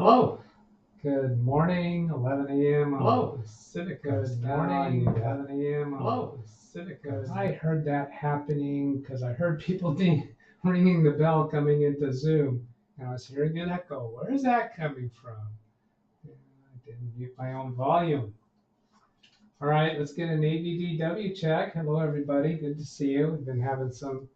Hello. Good morning, 11 a.m. Hello, Pacific Coast. Good morning, 11 a.m. Hello, Pacific Coast. I heard that happening because I heard people ringing the bell coming into Zoom, and I was hearing an echo. Where is that coming from? I didn't mute my own volume. All right, let's get an AVDW check. Hello, everybody. Good to see you. We've been having some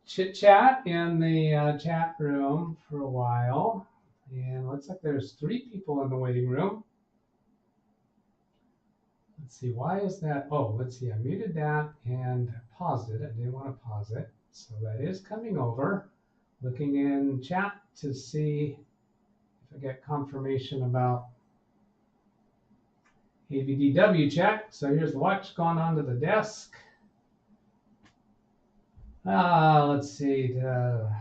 chit-chat in the chat room for a while. And looks like there's 3 people in the waiting room. Let's see, why is that? Oh, let's see, I muted that and paused it. I didn't want to pause it. So that is coming over. Looking in chat to see if I get confirmation about AVDW check. So here's the watch gone onto the desk. Let's see, the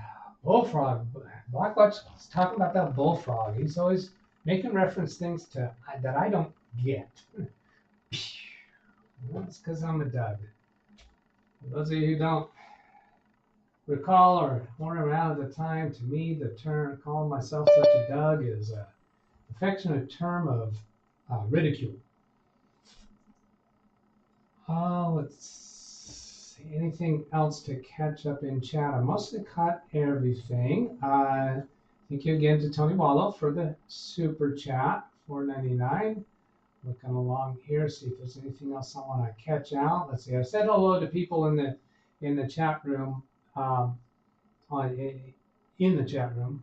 bullfrog. Blackwatch is talking about that bullfrog. He's always making reference things to that I don't get. That's because I'm a Doug. For those of you who don't recall or weren't around at the time, to me, the term calling myself such a Doug is an affectionate term of ridicule. Let's see. Anything else to catch up in chat? I mostly caught everything. Thank you again to Tony Wallow for the super chat, $4.99. Looking along here, see if there's anything else I want to catch out. Let's see. I said hello to people in the chat room, in the chat room,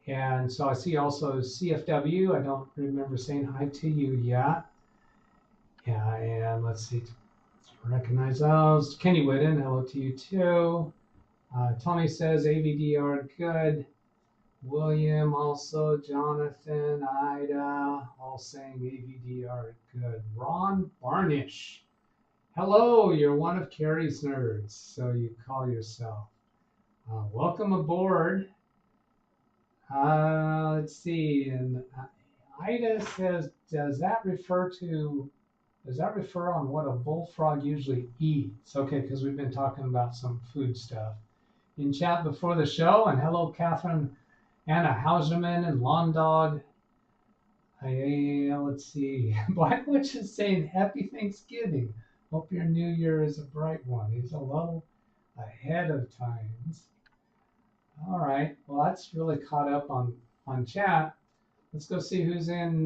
and so I see also CFW. I don't remember saying hi to you yet. Yeah, and let's see. Recognize those. Kenny Whitten, hello to you too. Tony says AVDR good. William also, Jonathan, Ida, all saying AVDR good. Ron Barnish, hello, you're one of Carrie's nerds, so you call yourself. Welcome aboard. Let's see, and Ida says, does that refer on what a bullfrog usually eats? Okay, because we've been talking about some food stuff in chat before the show. And hello, Catherine, Anna Hauserman, and Lawn Dog. Let's see. Blackwitch is saying Happy Thanksgiving. Hope your new year is a bright one. He's a little ahead of times. All right. Well, that's really caught up on chat. Let's go see who's in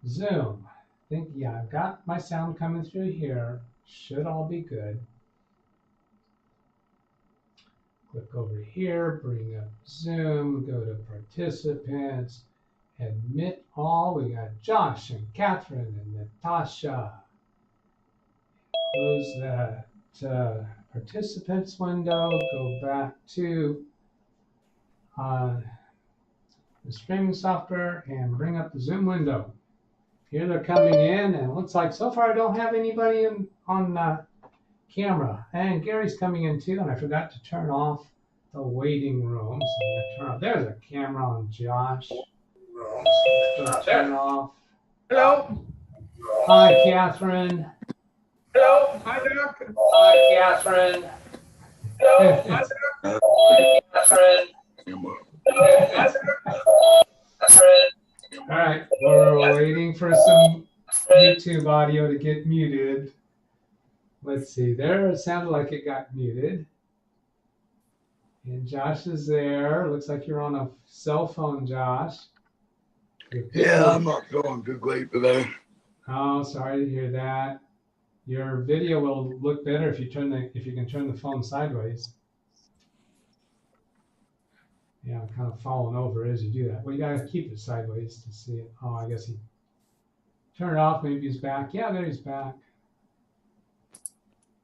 Zoom. Yeah, I've got my sound coming through here. Should all be good. Click over here, bring up Zoom, go to participants, admit all. We got Josh and Catherine and Natasha. Close that participants window, go back to the streaming software and bring up the Zoom window. Here they're coming in, and it looks like so far I don't have anybody on camera. And Gary's coming in too, and I forgot to turn off the waiting room. So I'm gonna turn off. There's a camera on Josh. Turn off. Hello. Hi, Catherine. Hello. Hi, Doc. Hi, Catherine. Hello. Hi, Doc. Catherine. All right, we're waiting for some YouTube audio to get muted. Let's see, there it sounded like it got muted. And Josh is there. Looks like you're on a cell phone, Josh. Yeah, I'm not feeling too great today. Oh, sorry to hear that. Your video will look better if you can turn the phone sideways. Yeah, I'm kind of falling over as you do that. Well, you gotta keep it sideways to see it. Oh, I guess he turned it off. Maybe he's back. Yeah, there he's back.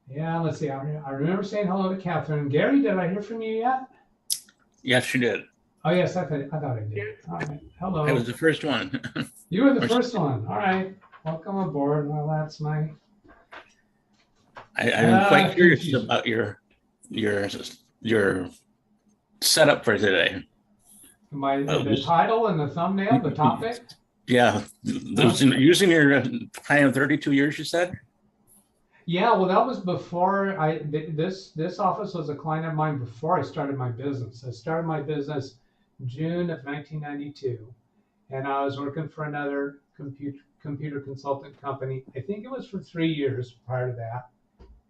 Yeah, let's see. I remember saying hello to Catherine. Gary, did I hear from you yet? Yes, you did. Oh, yes, I thought I did. All right. Hello. I was the first one. You were the first one. All right. Welcome aboard. Well, that's my... I'm quite curious about your setup for today. The title and the thumbnail, the topic? Yeah. Using your plan of 32 years, you said? Yeah, well, that was before this office was a client of mine before I started my business. I started my business June of 1992, and I was working for another computer consultant company. I think it was for 3 years prior to that.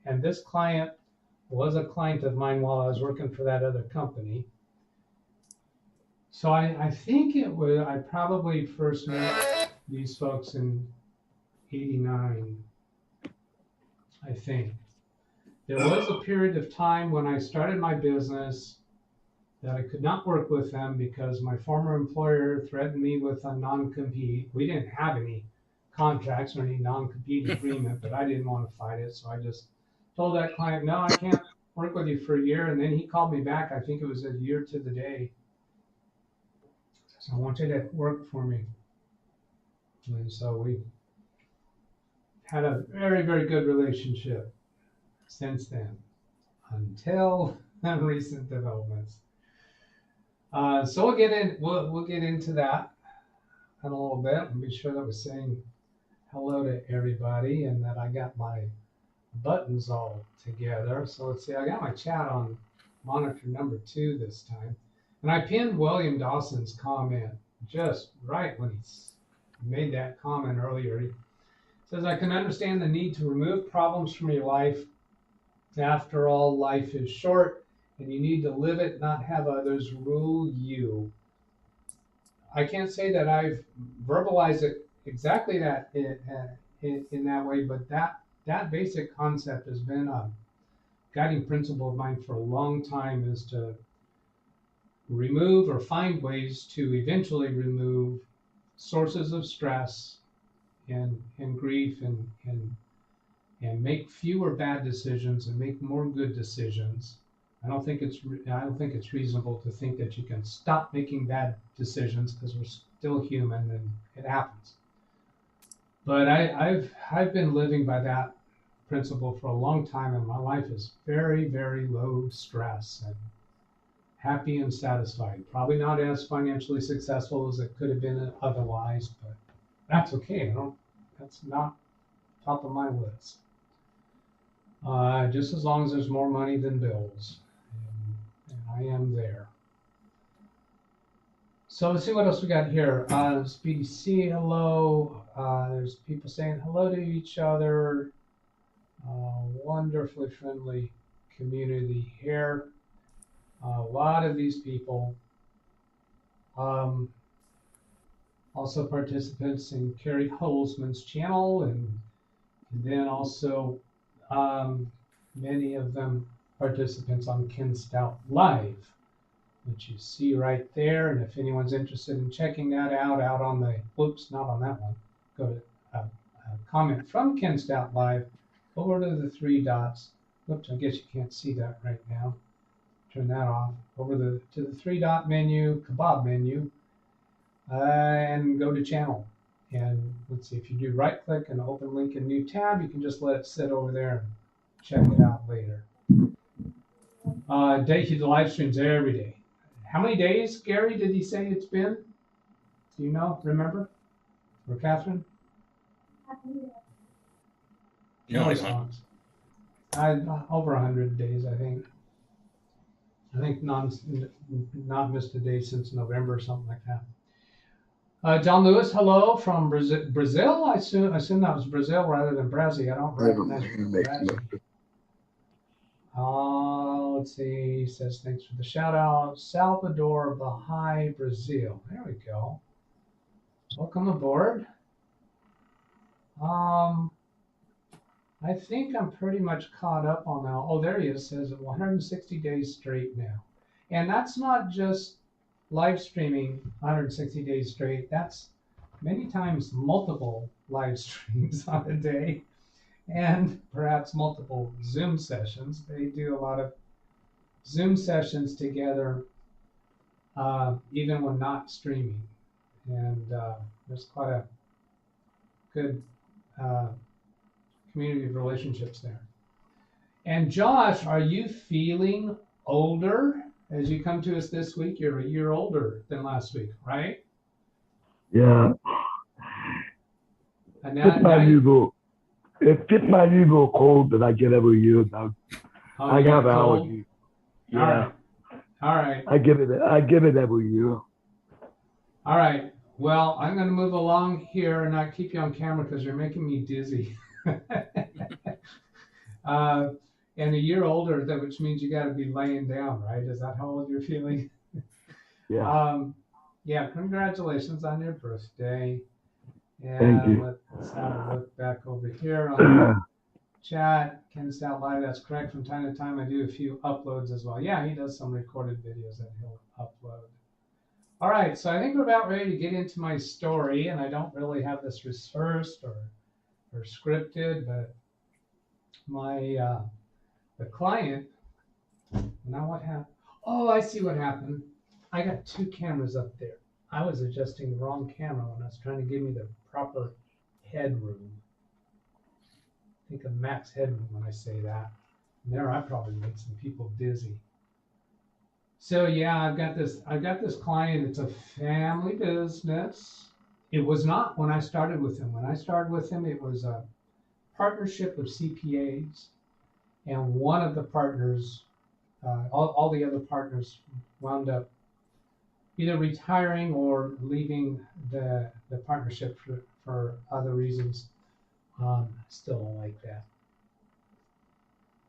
And this client was a client of mine while I was working for that other company. So I think it was, I probably first met these folks in 89, I think. There was a period of time when I started my business that I could not work with them because my former employer threatened me with a non-compete. We didn't have any contracts or any non-compete agreement, but I didn't want to fight it. So I just told that client, no, I can't work with you for a year. And then he called me back. I think it was a year to the day. So I want you to work for me. And so we had a very, very good relationship since then, until recent developments. So we'll get into that in a little bit and be sure that we're saying hello to everybody and that I got my buttons all together. So let's see, I got my chat on monitor number 2 this time. And I pinned William Dawson's comment just right when he made that comment earlier. He says, I can understand the need to remove problems from your life. After all, life is short and you need to live it, not have others rule you. I can't say that I've verbalized it exactly that in that way, but that basic concept has been a guiding principle of mine for a long time, is to remove or find ways to eventually remove sources of stress and grief and make fewer bad decisions and make more good decisions. I don't think it's reasonable to think that you can stop making bad decisions because we're still human and it happens. But I've been living by that principle for a long time, and my life is very, very low stress and happy and satisfied. Probably not as financially successful as it could have been otherwise, but that's okay. That's not top of my list. Just as long as there's more money than bills, and I am there. So let's see what else we got here. Speedy C, hello. There's people saying hello to each other. Wonderfully friendly community here. A lot of these people. Also participants in Carrie Holzman's channel, and then also many of them participants on Ken Stout Live, which you see right there. And if anyone's interested in checking that out on the, whoops, not on that one, go to a comment from Ken Stout Live, over to the 3 dots. Whoops, I guess you can't see that right now. Turn that off. Over to the 3-dot menu, kebab menu, and go to channel. And let's see, if you do right click and open link in new tab, you can just let it sit over there and check it out later. The live streams every day. How many days, Gary, did he say it's been? Do you know? Remember? Or Catherine? No, over 100 days, I think. I think not missed a day since November or something like that. John Lewis, hello from Brazil. I assume that was Brazil rather than Brazil. I don't recognize Brazil. Let's see. He says thanks for the shout out. Salvador Baha'i, Brazil. There we go. Welcome aboard. I think I'm pretty much caught up on now. Oh, there he is. Says 160 days straight now, and that's not just live streaming 160 days straight. That's many times multiple live streams on a day, and perhaps multiple Zoom sessions. They do a lot of Zoom sessions together, even when not streaming, and there's quite a good community of relationships there. And Josh, are you feeling older as you come to us this week? You're a year older than last week, right? Yeah. And It's my usual cold that I get every year now. I have allergies. Yeah. All right. All right. I give it every year. All right. Well, I'm going to move along here and not keep you on camera because you're making me dizzy. And a year older, which means you got to be laying down, right? Is that how old you're feeling? Yeah. Yeah. Congratulations on your birthday. And Thank you. let's have a look back over here on chat. Ken Stout Live, that's correct. From time to time, I do a few uploads as well. Yeah, he does some recorded videos that he'll upload. All right, so I think we're about ready to get into my story, and I don't really have this rehearsed or scripted, but my the client. Now what happened? Oh, I see what happened. I got two cameras up there. I was adjusting the wrong camera when I was trying to give me the proper headroom. Think of max headroom when I say that. And there, I probably made some people dizzy. So yeah, I've got this client. It's a family business. It was not when I started with him. When I started with him, it was a partnership of CPAs, and one of the partners, all the other partners, wound up either retiring or leaving the partnership for other reasons. Still don't like that.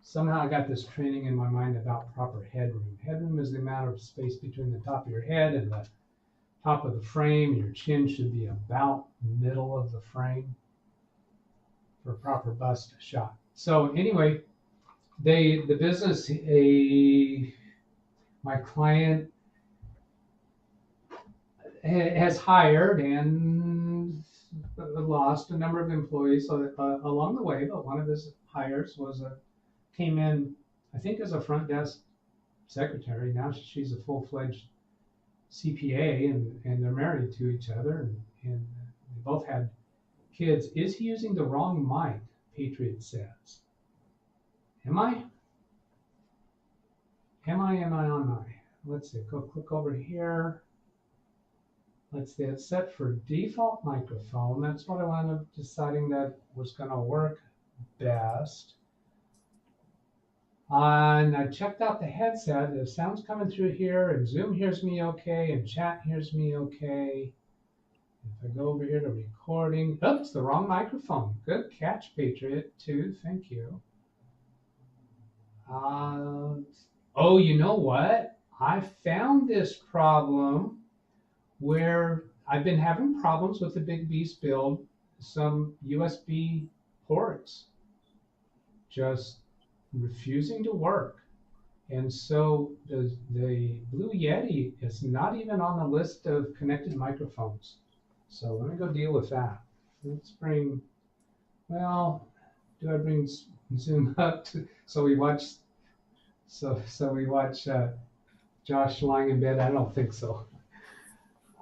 Somehow I got this training in my mind about proper headroom. Headroom is the amount of space between the top of your head and the top of the frame. Your chin should be about middle of the frame for a proper bust shot. So anyway, the business, my client has hired and lost a number of employees along the way, but one of his hires came in, I think, as a front desk secretary. Now she's a full-fledged CPA, and they're married to each other, and they both had kids. Is he using the wrong mic? Patriot says. Am I on my? Let's see. Go click over here. Let's see. It's set for default microphone. That's what I wound up deciding that was going to work best. And I checked out the headset. The sound's coming through here, and Zoom hears me okay, and chat hears me okay. If I go over here to recording, oops, the wrong microphone. Good catch, Patriot, too. Thank you. Oh, you know what? I found this problem where I've been having problems with the Big Beast build. Some USB ports just refusing to work. And so the Blue Yeti is not even on the list of connected microphones. So let me go deal with that. Let's bring, well, do I bring Zoom up so we watch Josh lying in bed? I don't think so.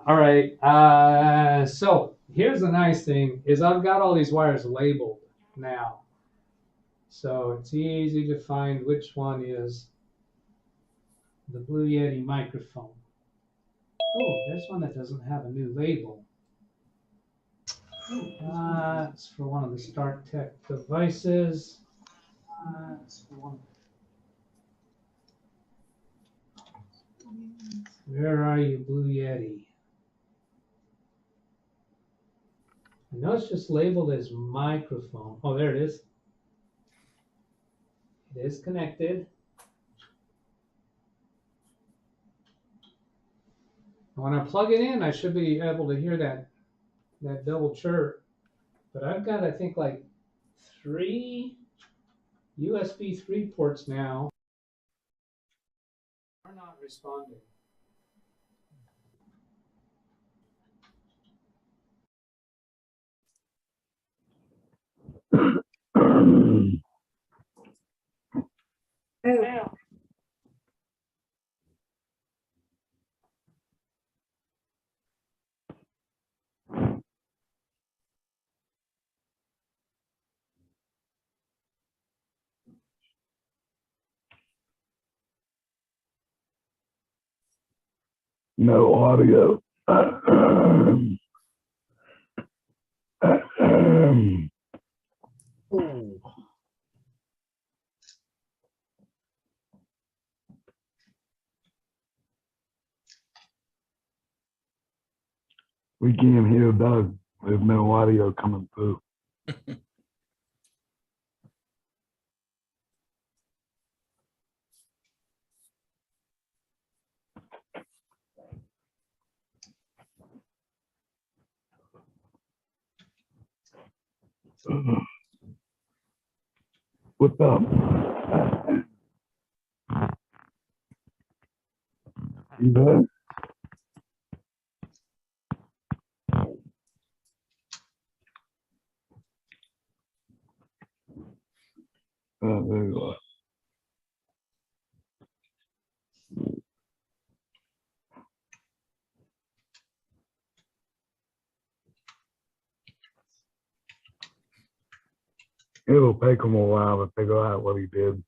All right, so here's the nice thing is I've got all these wires labeled now. So it's easy to find which one is the Blue Yeti microphone. Oh, there's one that doesn't have a new label. It's for one of the Start Tech devices. Where are you, Blue Yeti? I know it's just labeled as microphone. Oh, there it is. It is connected. When I plug it in, I should be able to hear that double chirp. But I've got, I think, like 3 USB 3 ports now are not responding. No audio. We can't hear Doug. There's no audio coming through. What's up? You good? There you are. It'll take him a while to figure out what he did.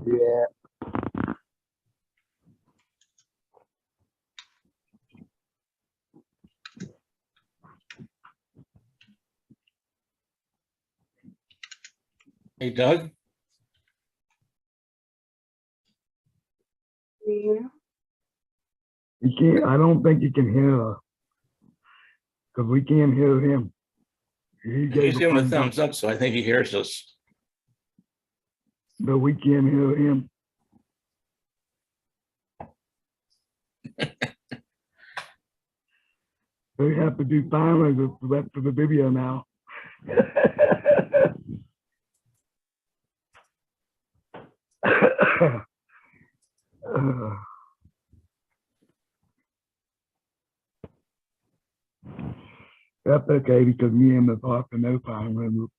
Yeah. Hey, Doug? He can't, I don't think he can hear us because we can't hear him. He gave He's giving a thumbs thumbs up, so I think he hears us. but we can't hear him. We have to do timers the rest of the video now. That's okay because me and the talk to no time.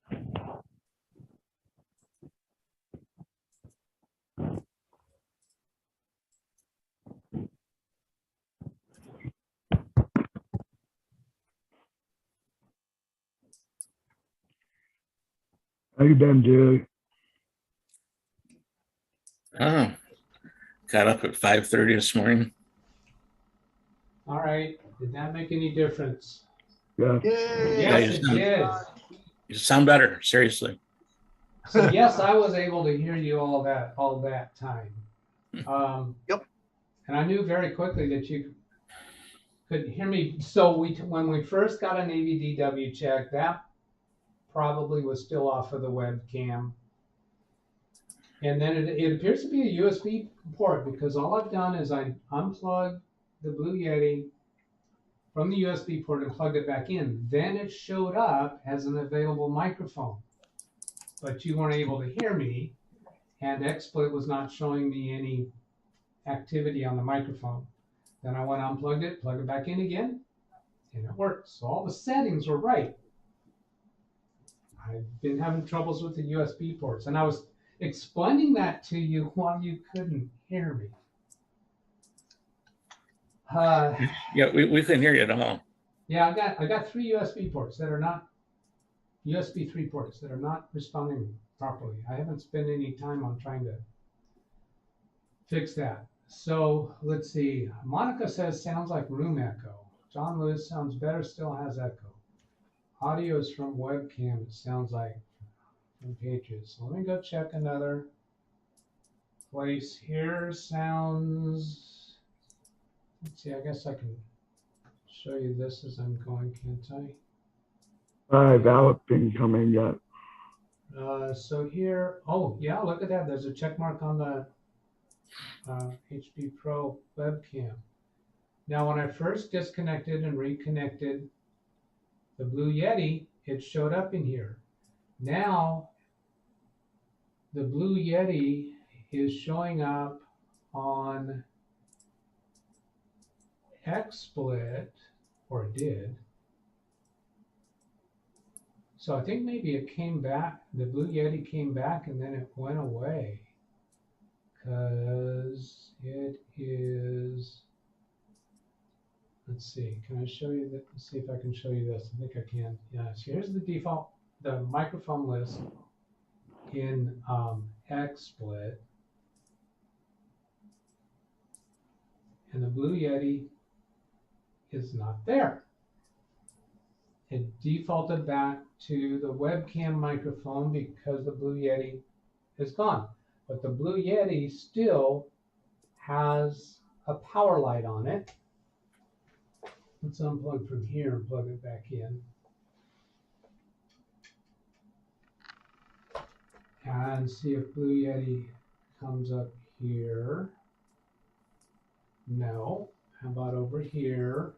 How you been, Jerry? Oh, got up at 5:30 this morning. All right. Did that make any difference? Yeah. Yes, it did. You sound better, seriously. So yes, I was able to hear you all that time. Yep. And I knew very quickly that you could hear me. So when we first got an AVDW check, that probably was still off of the webcam. And then it appears to be a USB port because all I've done is I unplugged the Blue Yeti from the USB port and plugged it back in. Then it showed up as an available microphone, but you weren't able to hear me, and XSplit was not showing me any activity on the microphone. Then I went unplugged it, plugged it back in again, and it worked. So all the settings were right. I've been having troubles with the USB ports, and I was explaining that to you while you couldn't hear me. Yeah, we couldn't hear you at all. Yeah, I got 3 USB ports that are not USB 3 ports that are not responding properly. I haven't spent any time on trying to fix that. So let's see. Monica says sounds like room echo. John Lewis sounds better, still has echo. Audio is from webcam. It sounds like from pages. So let me go check another place here. Sounds. Let's see. I guess I can show you this as I'm going, can't I? Valid didn't come in yet. So here, oh yeah, look at that. There's a check mark on the HP Pro webcam. Now, when I first disconnected and reconnected the Blue Yeti, it showed up in here. Now, the Blue Yeti is showing up on XSplit, or it did. So I think maybe it came back, the Blue Yeti came back and then it went away. Because it is, let's see, can I show you that? Let's see if I can show you this. I think I can. Yeah, so here's the default, the microphone list in XSplit. And the Blue Yeti is not there. It defaulted back to the webcam microphone because the Blue Yeti is gone. But the Blue Yeti still has a power light on it. Let's unplug from here and plug it back in. And see if Blue Yeti comes up here. No. How about over here?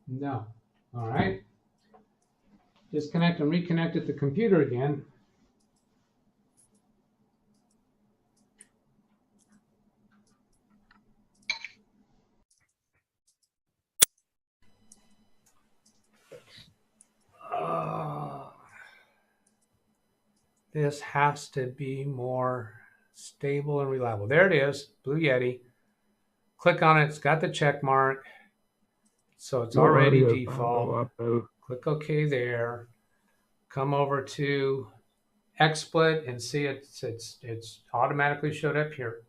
No. All right. Disconnect and reconnect at the computer again. This has to be more stable and reliable. There it is, Blue Yeti. Click on it. It's got the check mark. So it's already default. Click OK there. Come over to XSplit and see it's automatically showed up here.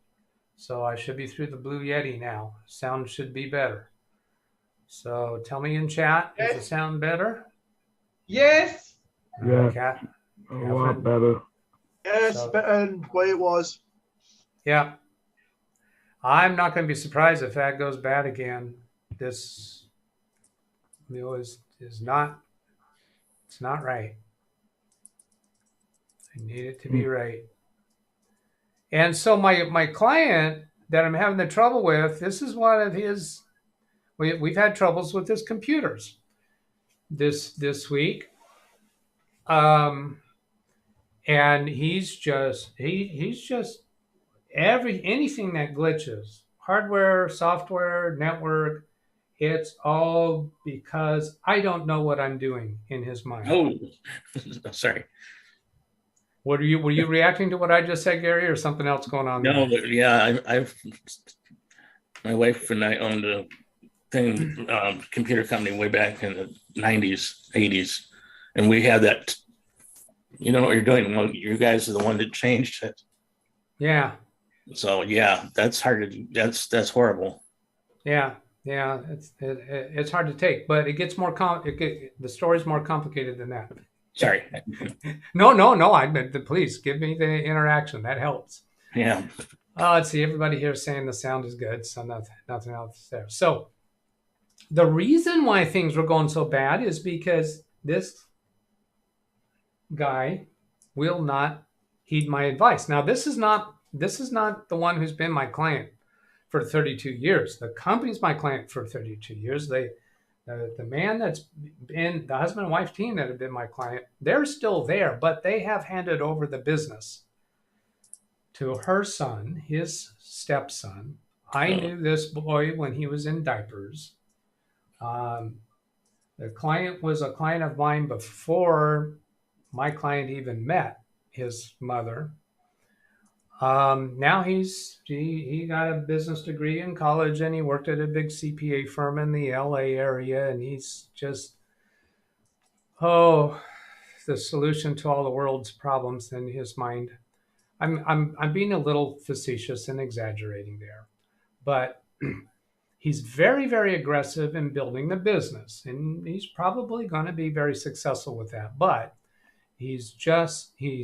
So I should be through the Blue Yeti now. Sound should be better. So tell me in chat, does it sound better? Yes. Yeah. Cat? A lot better. Yes, So- better than the way it was. Yeah. I'm not going to be surprised if that goes bad again. This is not, it's not right. I need it to be right. And so my client that I'm having the trouble with, this is one of his, we've had troubles with his computers this week. And he's just anything that glitches, hardware, software, network, it's all because I don't know what I'm doing in his mind. Oh, sorry. Were you reacting to what I just said, Gary, or something else going on No, there? but yeah, I've my wife and I owned a computer company way back in the 90s, 80s, and we had that. You know what you're doing. Well, you guys are the one that changed it. Yeah. So yeah, that's hard to. That's horrible. Yeah. It's hard to take, but it gets more the story's more complicated than that. Sorry. No. I meant please give me the interaction. That helps. Yeah. Let's see. Everybody here is saying the sound is good, so nothing else there. So the reason why things were going so bad is because this guy will not heed my advice. Now, this is not the one who's been my client for 32 years. The company's my client for 32 years. The man that's been the husband and wife team that have been my client, they're still there, but they have handed over the business to her son, his stepson. I knew this boy when he was in diapers. The client was a client of mine before my client even met his mother. Now he got a business degree in college and he worked at a big CPA firm in the LA area, and he's just the solution to all the world's problems in his mind. I'm being a little facetious and exaggerating there, but he's very, very aggressive in building the business, and he's probably going to be very successful with that. But he's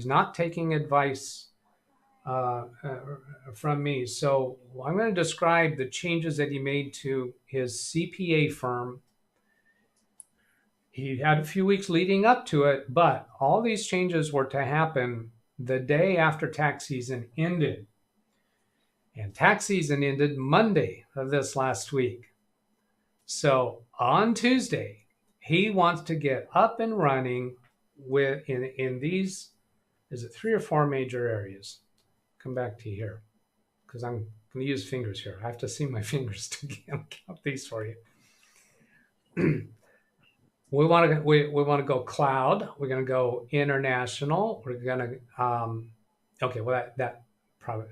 not taking advice from me. So I'm going to describe the changes that he made to his CPA firm. He had a few weeks leading up to it, but all these changes were to happen the day after tax season ended. And tax season ended Monday of this last week. So on Tuesday, he wants to get up and running in these, is it 3 or 4 major areas? Come back to here, because I'm going to use fingers here. I have to see my fingers to count these for you. We want to go cloud. We're going to go international. We're going to okay. Well, that probably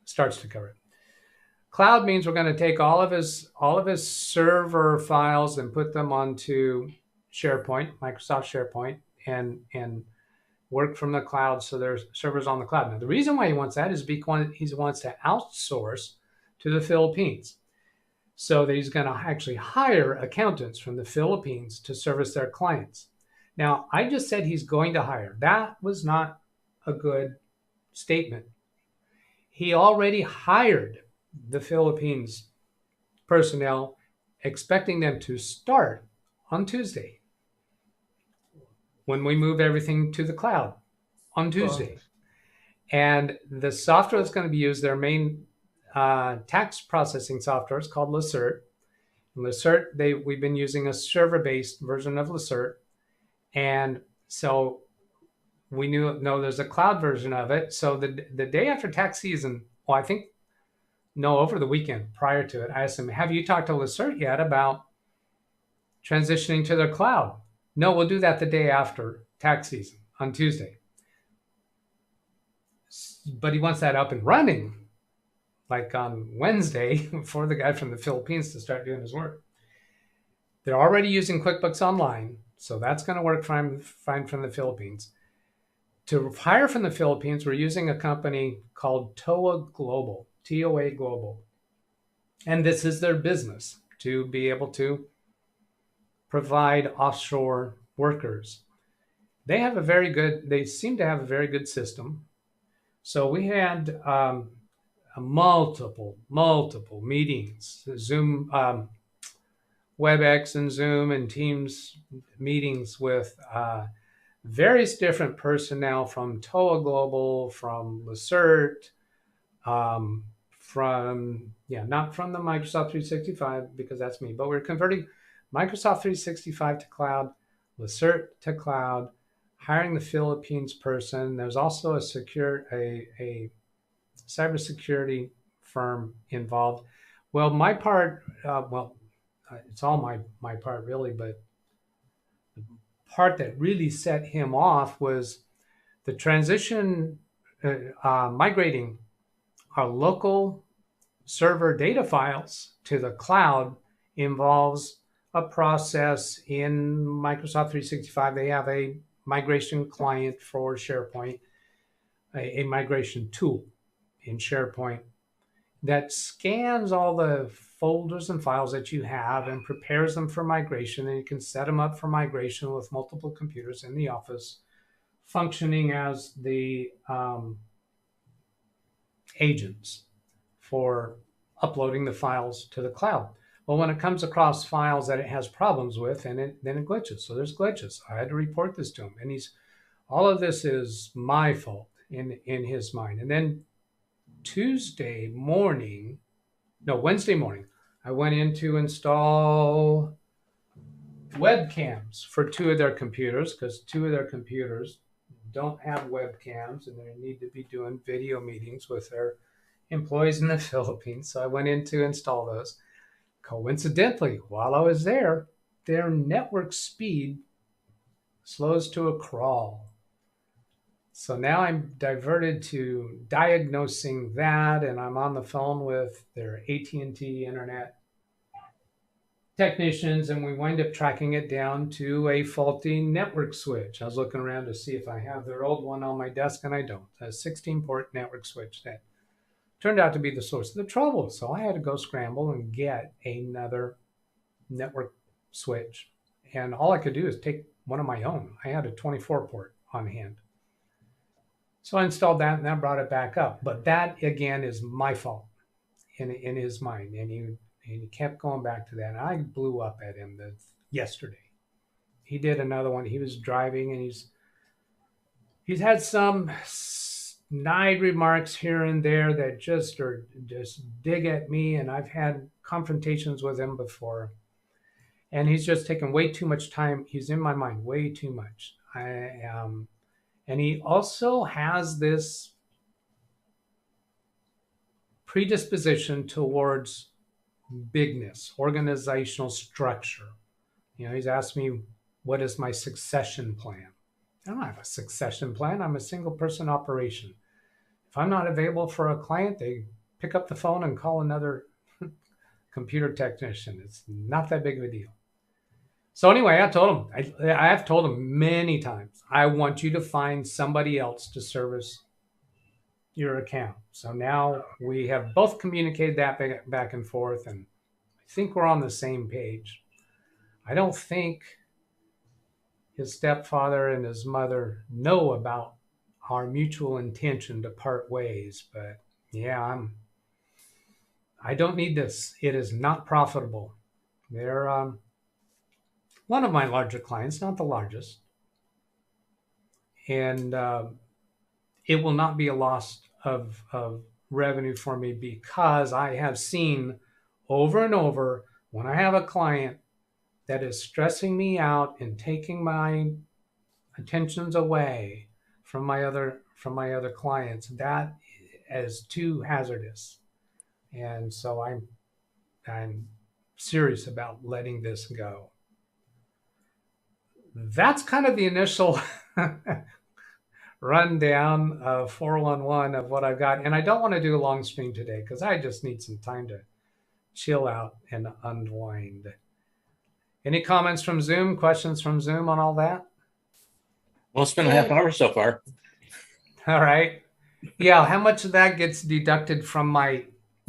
starts to cover it. Cloud means we're going to take all of his server files and put them onto SharePoint, Microsoft SharePoint, and work from the cloud. So there's servers on the cloud. Now, the reason why he wants that is because he wants to outsource to the Philippines. So that he's going to actually hire accountants from the Philippines to service their clients. Now, I just said he's going to hire. That was not a good statement. He already hired the Philippines personnel, expecting them to start on Tuesday when we move everything to the cloud on Tuesday. And the software that's going to be used, their main tax processing software, is called Lacert. Lacert, we've been using a server-based version of Lacert. And so we know there's a cloud version of it. So the day after tax season, well, I think, no, over the weekend prior to it, I asked him, have you talked to Lacert yet about transitioning to their cloud? No, we'll do that the day after tax season on Tuesday. But he wants that up and running like on Wednesday for the guy from the Philippines to start doing his work. They're already using QuickBooks Online, so that's going to work fine from the Philippines. To hire from the Philippines, we're using a company called TOA Global, TOA Global. And this is their business, to be able to provide offshore workers. They seem to have a very good system. So we had multiple meetings, Zoom, WebEx and Zoom and Teams meetings with various different personnel from TOA Global, from Lacert, not from the Microsoft 365, because that's me, but we're converting Microsoft 365 to cloud, Lacert to cloud, hiring the Philippines person. There's also a cybersecurity firm involved. Well, my part, it's all my part really, but the part that really set him off was the transition, migrating our local server data files to the cloud involves a process in Microsoft 365. They have a migration client for SharePoint, a migration tool in SharePoint that scans all the folders and files that you have and prepares them for migration. And you can set them up for migration with multiple computers in the office, functioning as the agents for uploading the files to the cloud. Well, when it comes across files that it has problems with, then it glitches. So there's glitches. I had to report this to him. And all of this is my fault in his mind. And then Wednesday morning, I went in to install webcams for two of their computers, because two of their computers don't have webcams and they need to be doing video meetings with their employees in the Philippines. So I went in to install those. Coincidentally, while I was there, their network speed slows to a crawl. So now I'm diverted to diagnosing that, and I'm on the phone with their AT&T internet technicians, and we wind up tracking it down to a faulty network switch. I was looking around to see if I have their old one on my desk, and I don't. A 16-port network switch that turned out to be the source of the trouble. So I had to go scramble and get another network switch. And all I could do is take one of my own. I had a 24-port on hand. So I installed that, and that brought it back up. But that, again, is my fault in his mind. And he kept going back to that. And I blew up at him yesterday. He did another one. He was driving, and he's had some snide remarks here and there that just dig at me. And I've had confrontations with him before. And he's just taken way too much time. He's in my mind way too much. And he also has this predisposition towards bigness, organizational structure. He's asked me, what is my succession plan? I don't have a succession plan. I'm a single person operation. If I'm not available for a client, they pick up the phone and call another computer technician. It's not that big of a deal. So anyway, I told him, I have told him many times, I want you to find somebody else to service your account. So now we have both communicated that back and forth, and I think we're on the same page. I don't think his stepfather and his mother know about our mutual intention to part ways. But yeah, I don't need this. It is not profitable. They're one of my larger clients, not the largest, and it will not be a loss of revenue for me, because I have seen over and over, when I have a client that is stressing me out and taking my attentions away from my other clients, that is too hazardous. And so I'm serious about letting this go. That's kind of the initial rundown of 411 of what I've got. And I don't want to do a long stream today because I just need some time to chill out and unwind. Any comments from Zoom, questions from Zoom on all that? Well, it's been a half hour so far. All right. Yeah, how much of that gets deducted from my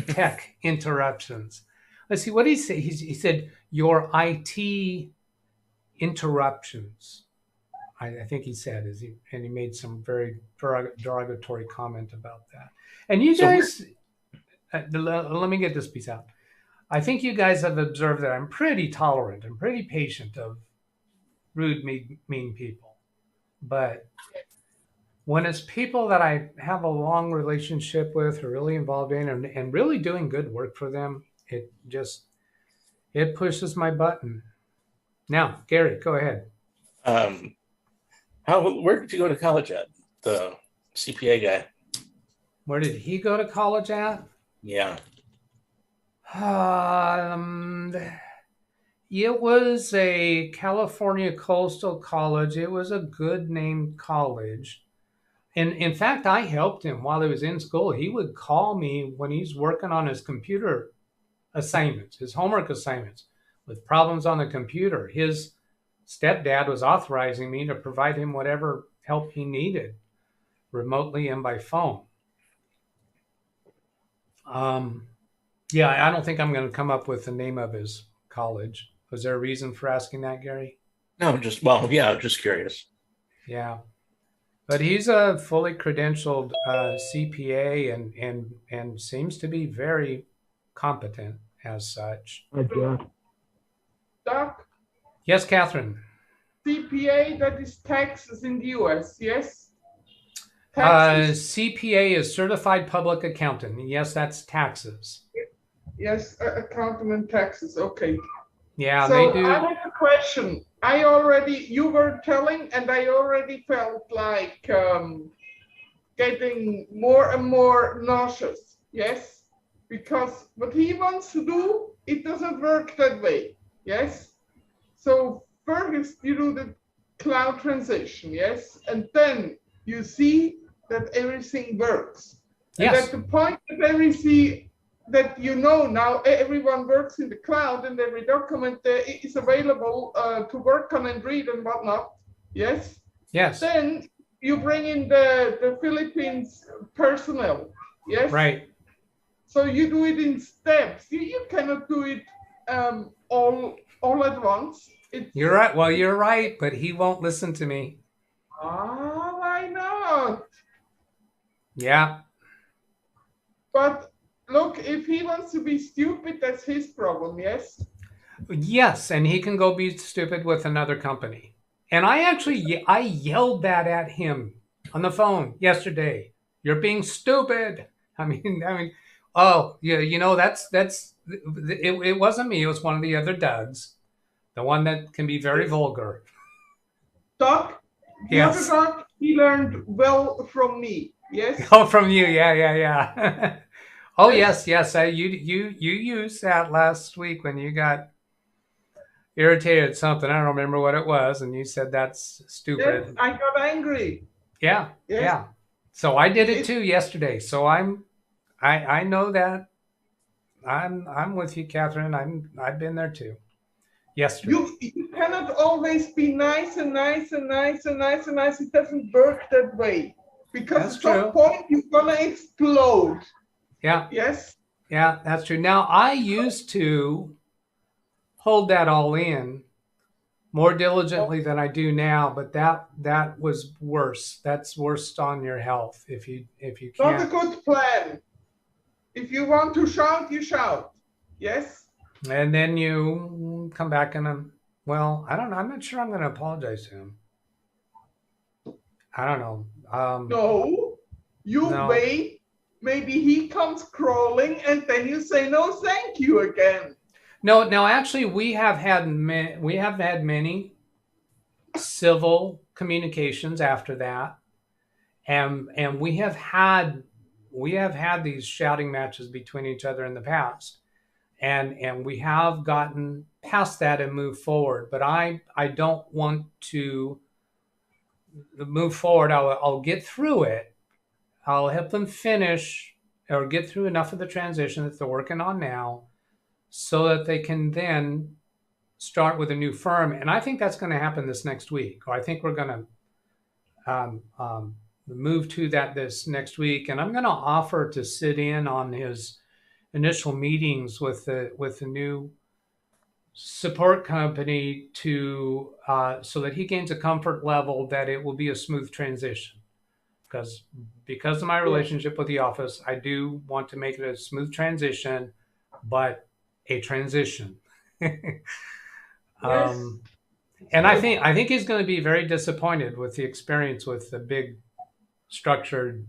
tech interruptions? Let's see, what did he say? He said, your IT interruptions. I think he said, and he made some very derogatory comment about that. And you guys, let me get this piece out. I think you guys have observed that I'm pretty tolerant and pretty patient of rude, mean people. But when it's people that I have a long relationship with, or really involved in, and really doing good work for them, it pushes my button. Now, Gary, go ahead. Where did you go to college at? The CPA guy. Where did he go to college at? Yeah. It was a California coastal college. It was a good named college. And in fact, I helped him while he was in school. He would call me when he's working on his computer assignments, his homework assignments, with problems on the computer. His stepdad was authorizing me to provide him whatever help he needed, remotely and by phone. Yeah, I don't think I'm going to come up with the name of his college. Was there a reason for asking that, Gary? No, just curious. Yeah. But he's a fully credentialed CPA and seems to be very competent as such. Hi, Jeff. Doc, Yes, Catherine. CPA, that is taxes in the US, yes? Taxes. CPA is Certified Public Accountant. Yes, that's taxes. Yes, accounting and taxes, okay. Yeah, So they do. I have a question. You were telling, and I already felt like getting more and more nauseous, yes? Because what he wants to do, it doesn't work that way, yes? So first you do the cloud transition, yes? And then you see that everything works. Yes. And at the point that you know now everyone works in the cloud and every document is available to work on and read and whatnot, yes? Yes. Then you bring in the Philippines personnel, yes? Right. So you do it in steps. You cannot do it all at once. You're right. Well, you're right, but he won't listen to me. Why not? Yeah. But look, if he wants to be stupid, that's his problem, yes? Yes, and he can go be stupid with another company. And I yelled that at him on the phone yesterday. You're being stupid. I mean, oh, yeah, it wasn't me. It was one of the other Dougs, the one that can be very vulgar. Doc, the Yes. other Doc, he learned well from me, yes? Oh, from you, yeah. Oh, yes. You used that last week when you got irritated at something. I don't remember what it was, and you said that's stupid. Yes, I got angry. Yeah, Yes. yeah. So I did it too yesterday. So I know that. I'm with you, Catherine. I've been there too. Yesterday. You cannot always be nice and nice and nice and nice and nice. It doesn't work that way. Because That's at some true. point you're gonna explode. Yeah. Yes? Yeah, that's true. Now I used to hold that all in more diligently than I do now, but that was worse. That's worse on your health if you Not a can't. good plan. If you want to shout, you shout. Yes? And then you come back and well, I don't know. I'm not sure I'm going to apologize to him. I don't know. No. You No. wait. Maybe he comes crawling and then you say no thank you again. No, actually we have had many civil communications after that. And we have had these shouting matches between each other in the past. And we have gotten past that and moved forward. But I don't want to move forward. I'll get through it. I'll help them finish or get through enough of the transition that they're working on now so that they can then start with a new firm. And I think that's going to happen this next week. Or I think we're going to move to that this next week. And I'm going to offer to sit in on his initial meetings with the new support company to so that he gains a comfort level that it will be a smooth transition. Because of my relationship with the office, I do want to make it a smooth transition, but a transition. Yes. And I think he's going to be very disappointed with the experience with the big, structured,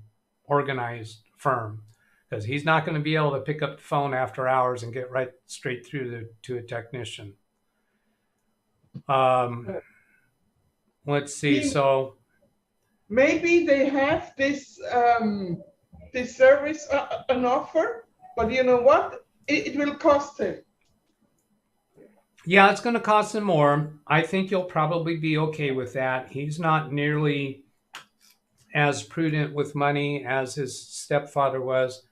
organized firm, because he's not going to be able to pick up the phone after hours and get right straight through to a technician. Let's see. So maybe they have this this service an offer, but you know what? It will cost him. yeah, it's going to cost him more. I think you'll probably be okay with that. He's not nearly as prudent with money as his stepfather was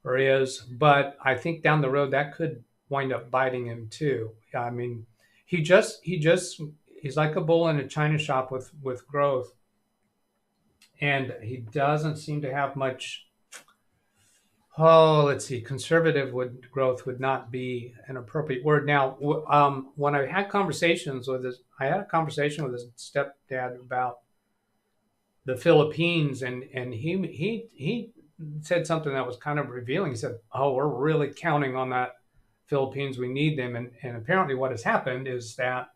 or is, but I think down the road that could wind up biting him too. I mean, he's like a bull in a china shop with growth, and he doesn't seem to have much. Oh, let's see. Conservative growth would not be an appropriate word. Now, when I had conversations with I had a conversation with his stepdad about the Philippines, and he said something that was kind of revealing. He said, "Oh, we're really counting on that Philippines. We need them." And apparently, what has happened is that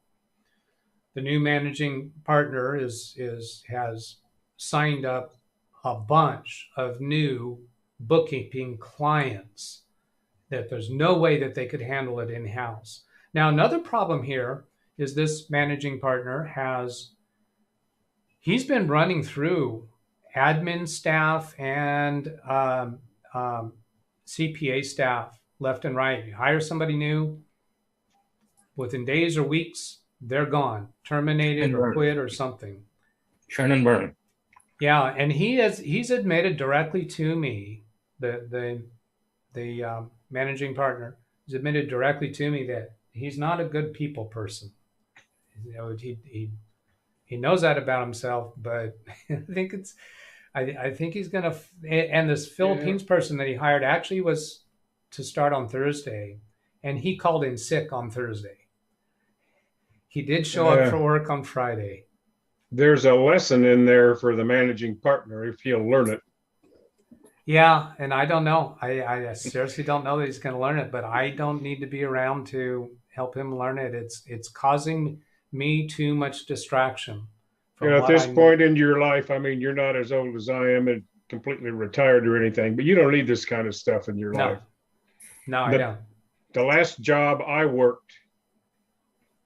the new managing partner has signed up a bunch of new bookkeeping clients that there's no way that they could handle it in-house. Now, another problem here is this managing partner he's been running through admin staff and CPA staff left and right. You hire somebody new, within days or weeks, they're gone, terminated or quit or something. Churn and burn. Yeah, and he's admitted directly to me, the managing partner has admitted directly to me that he's not a good people person. You know, he knows that about himself, but I think he's gonna. And this Philippines person that he hired actually was to start on Thursday, and he called in sick on Thursday. He did show up for work on Friday. There's a lesson in there for the managing partner if he'll learn it. Yeah, and I don't know. I seriously don't know that he's going to learn it, but I don't need to be around to help him learn it. It's causing me too much distraction. You know, at this point in your life, I mean, you're not as old as I am and completely retired or anything, but you don't need this kind of stuff in your life. No, I don't. The last job I worked,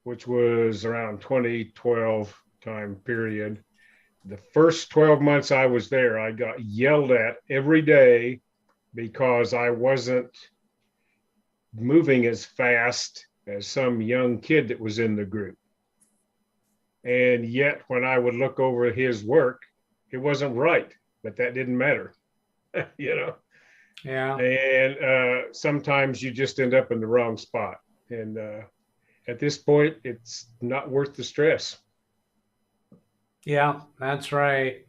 which was around 2012 time period, the first 12 months I was there, I got yelled at every day because I wasn't moving as fast as some young kid that was in the group. And yet when I would look over his work, it wasn't right, but that didn't matter, you know? Yeah. And sometimes you just end up in the wrong spot. And at this point, it's not worth the stress. Yeah, that's right.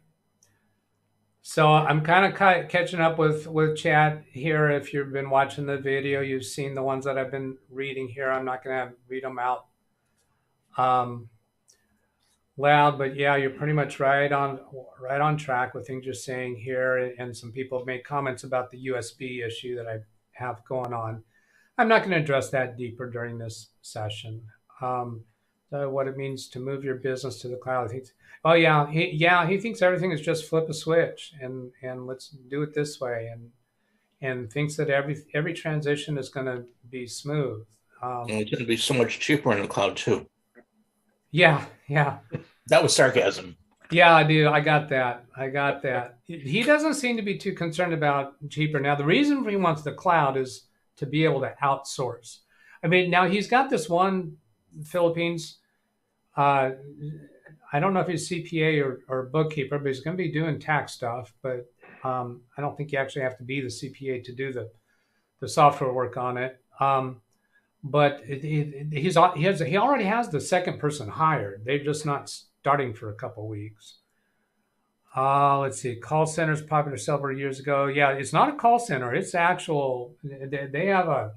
So I'm kind of catching up with chat here. If you've been watching the video, you've seen the ones that I've been reading here. I'm not going to read them out Loud, but yeah, you're pretty much right on track with things you're saying here. And some people have made comments about the USB issue that I have going on. I'm not going to address that deeper during this session. Um, what it means to move your business to the cloud. I think, oh he thinks everything is just flip a switch and let's do it this way, and thinks that every transition is going to be smooth. And it's going to be so much cheaper in the cloud too. Yeah. That was sarcasm. Yeah, dude, I got that. He doesn't seem to be too concerned about cheaper. Now, the reason he wants the cloud is to be able to outsource. I mean, now he's got this one Philippines. I don't know if he's CPA or bookkeeper, but he's going to be doing tax stuff. But I don't think you actually have to be the CPA to do the software work on it. But he already has the second person hired. They're just not starting for a couple weeks. Let's see. Call centers popular several years ago. Yeah, it's not a call center. It's actual. They have a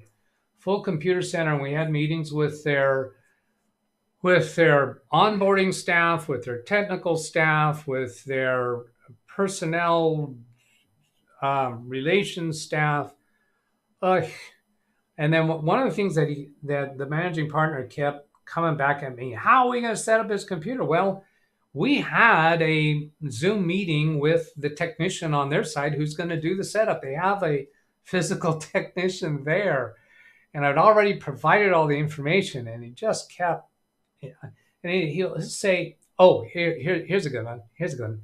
full computer center, and we had meetings with their onboarding staff, with their technical staff, with their personnel relations staff. And then one of the things that the managing partner kept coming back at me, how are we going to set up this computer? Well, we had a Zoom meeting with the technician on their side who's going to do the setup. They have a physical technician there, and I'd already provided all the information, and he just kept, and he'll say, oh, here's a good one. Here's a good one.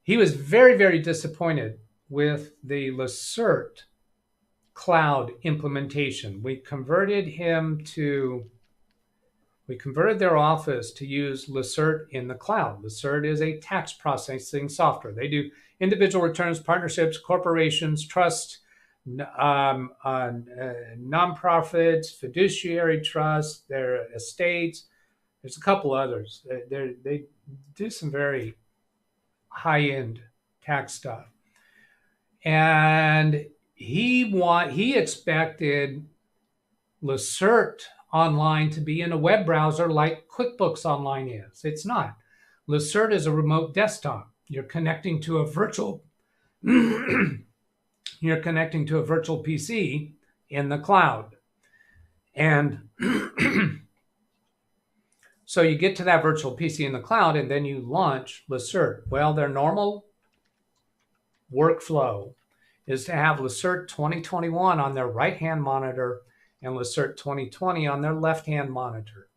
He was very, very disappointed with the Lacert cloud implementation. We converted their office to use Lacert in the cloud. Lacert is a tax processing software. They do individual returns, partnerships, corporations, trust, nonprofits, fiduciary trusts, their estates. There's a couple others. They do some very high-end tax stuff. And he expected Lacert Online to be in a web browser like QuickBooks Online is. It's not. Lacert is a remote desktop. You're connecting to a virtual PC in the cloud. And so you get to that virtual PC in the cloud, and then you launch Lacert. Well, their normal workflow is to have Lacert 2021 on their right-hand monitor and Lacert 2020 on their left-hand monitor.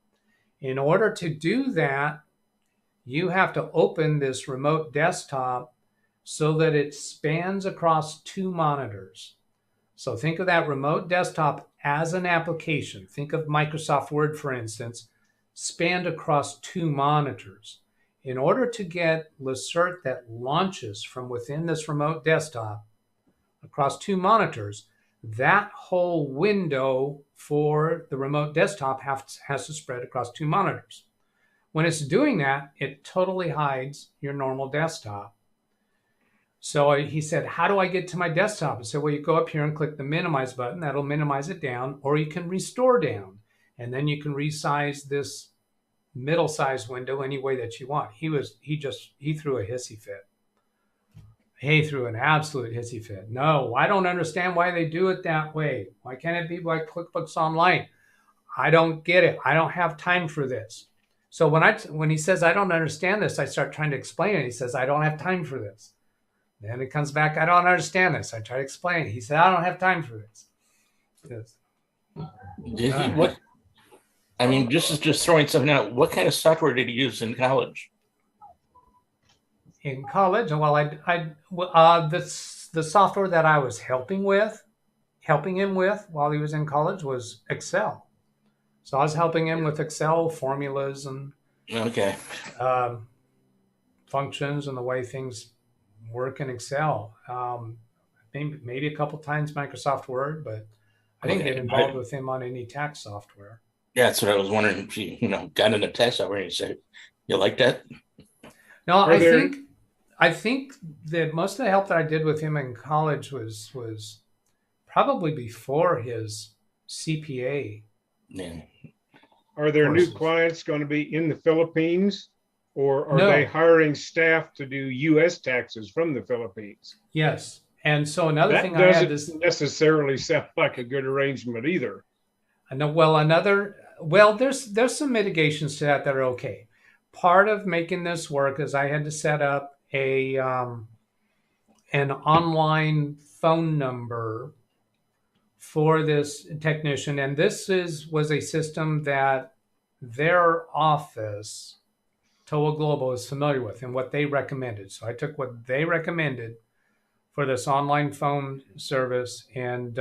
In order to do that, you have to open this remote desktop so that it spans across two monitors. So think of that remote desktop as an application. Think of Microsoft Word, for instance, spanned across two monitors. In order to get Lacert that launches from within this remote desktop across two monitors, that whole window for the remote desktop has to spread across two monitors. When it's doing that, it totally hides your normal desktop. So he said, how do I get to my desktop? I said, well, you go up here and click the minimize button. That'll minimize it down, or you can restore down. And then you can resize this middle size window any way that you want. He threw a hissy fit. He threw an absolute hissy fit. No, I don't understand why they do it that way. Why can't it be like QuickBooks Online? I don't get it. I don't have time for this. So when he says, I don't understand this, I start trying to explain it. He says, I don't have time for this. Then it comes back, I don't understand this. I try to explain it. He said, I don't have time for this. What? I mean, just throwing something out. What kind of software did he use in college? In college, well, the software that I was helping him with while he was in college was Excel. So I was helping him with Excel formulas and functions and the way things work in Excel. Maybe a couple times Microsoft Word, but I didn't get involved with him on any tax software. Yeah, that's what I was wondering. If you got into tax software and you said, you like that? No, I think that most of the help that I did with him in college was probably before his CPA. Yeah. Are their new courses. clients going to be in the Philippines, or are No. they hiring staff to do U.S. taxes from the Philippines? Yes. And so another That thing I had doesn't this. necessarily sound like a good arrangement either. I know. There's some mitigations to that are okay. Part of making this work is I had to set up an online phone number for this technician, and was a system that their office, Toa Global, is familiar with and what they recommended. So I took what they recommended for this online phone service and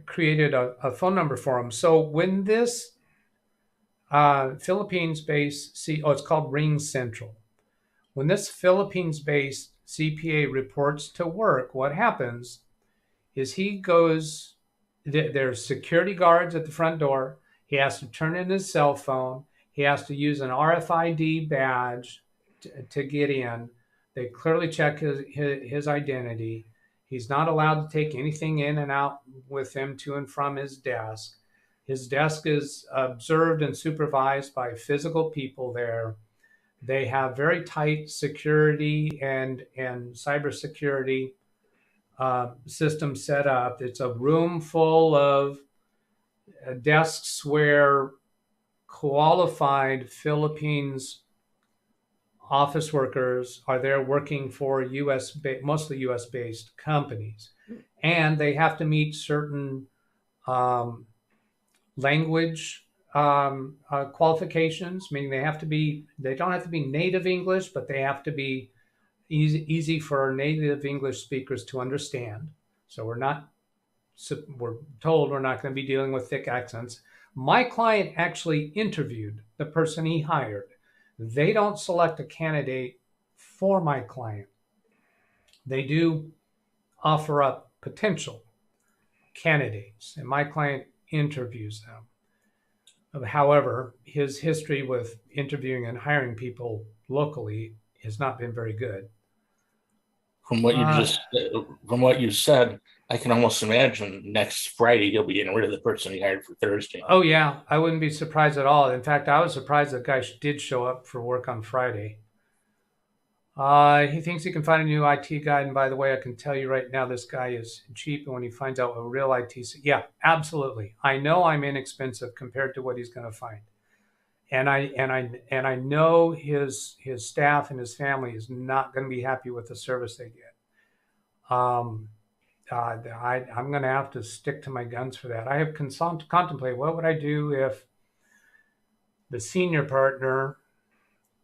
created a phone number for them. So when this Philippines-based, it's called Ring Central. When this Philippines-based CPA reports to work, what happens is there's security guards at the front door. He has to turn in his cell phone. He has to use an RFID badge to get in. They clearly check his identity. He's not allowed to take anything in and out with him to and from his desk. His desk is observed and supervised by physical people there. They have very tight security and cybersecurity system set up. It's a room full of desks where qualified Philippines office workers are there working for mostly U.S. based companies, and they have to meet certain language qualifications, meaning they don't have to be native English, but they have to be easy for native English speakers to understand. So we're told we're not going to be dealing with thick accents. My client actually interviewed the person he hired. They don't select a candidate for my client. They do offer up potential candidates, and my client interviews them. However, his history with interviewing and hiring people locally has not been very good. From what you said, I can almost imagine next Friday he'll be getting rid of the person he hired for Thursday. Oh yeah, I wouldn't be surprised at all. In fact, I was surprised that guy did show up for work on Friday. He thinks he can find a new IT guy, and by the way, I can tell you right now, this guy is cheap. And when he finds out a real IT, yeah, absolutely. I know I'm inexpensive compared to what he's going to find, and I know his staff and his family is not going to be happy with the service they get. I'm going to have to stick to my guns for that. I have contemplated what would I do if the senior partner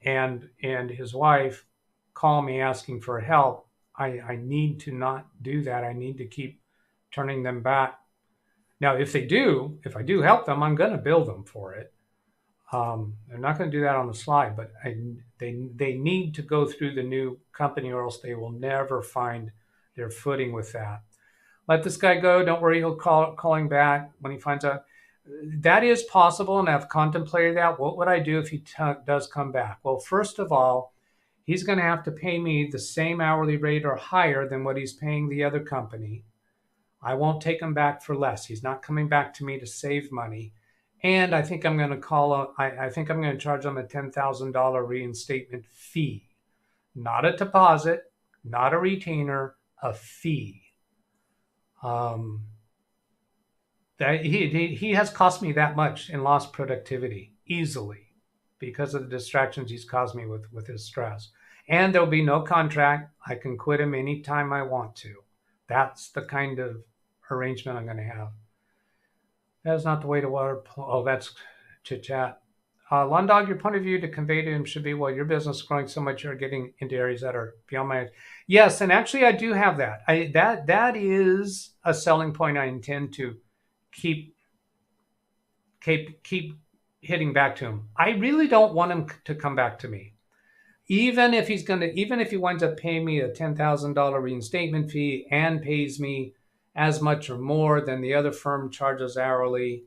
and his wife call me asking for help. I need to not do that. I need to keep turning them back. Now, if I do help them, I'm going to bill them for it. They're not going to do that on the slide, but they need to go through the new company, or else they will never find their footing with that. Let this guy go. Don't worry, he'll calling back when he finds out. That is possible, and I've contemplated that. What would I do if he does come back? Well, first of all, he's going to have to pay me the same hourly rate or higher than what he's paying the other company. I won't take him back for less. He's not coming back to me to save money. And I think I'm going to I think I'm going to charge him a $10,000 reinstatement fee. Not a deposit, not a retainer, a fee. That he has cost me that much in lost productivity easily because of the distractions he's caused me with his stress. And there'll be no contract. I can quit him anytime I want to. That's the kind of arrangement I'm going to have. That's not the way to water. Oh, that's chit chat. Lawn Dog, your point of view to convey to him should be, well, your business is growing so much, you're getting into areas that are beyond my. Yes, and actually, I do have that. That is a selling point I intend to keep hitting back to him. I really don't want him to come back to me, even if he winds up paying me a $10,000 reinstatement fee and pays me as much or more than the other firm charges hourly.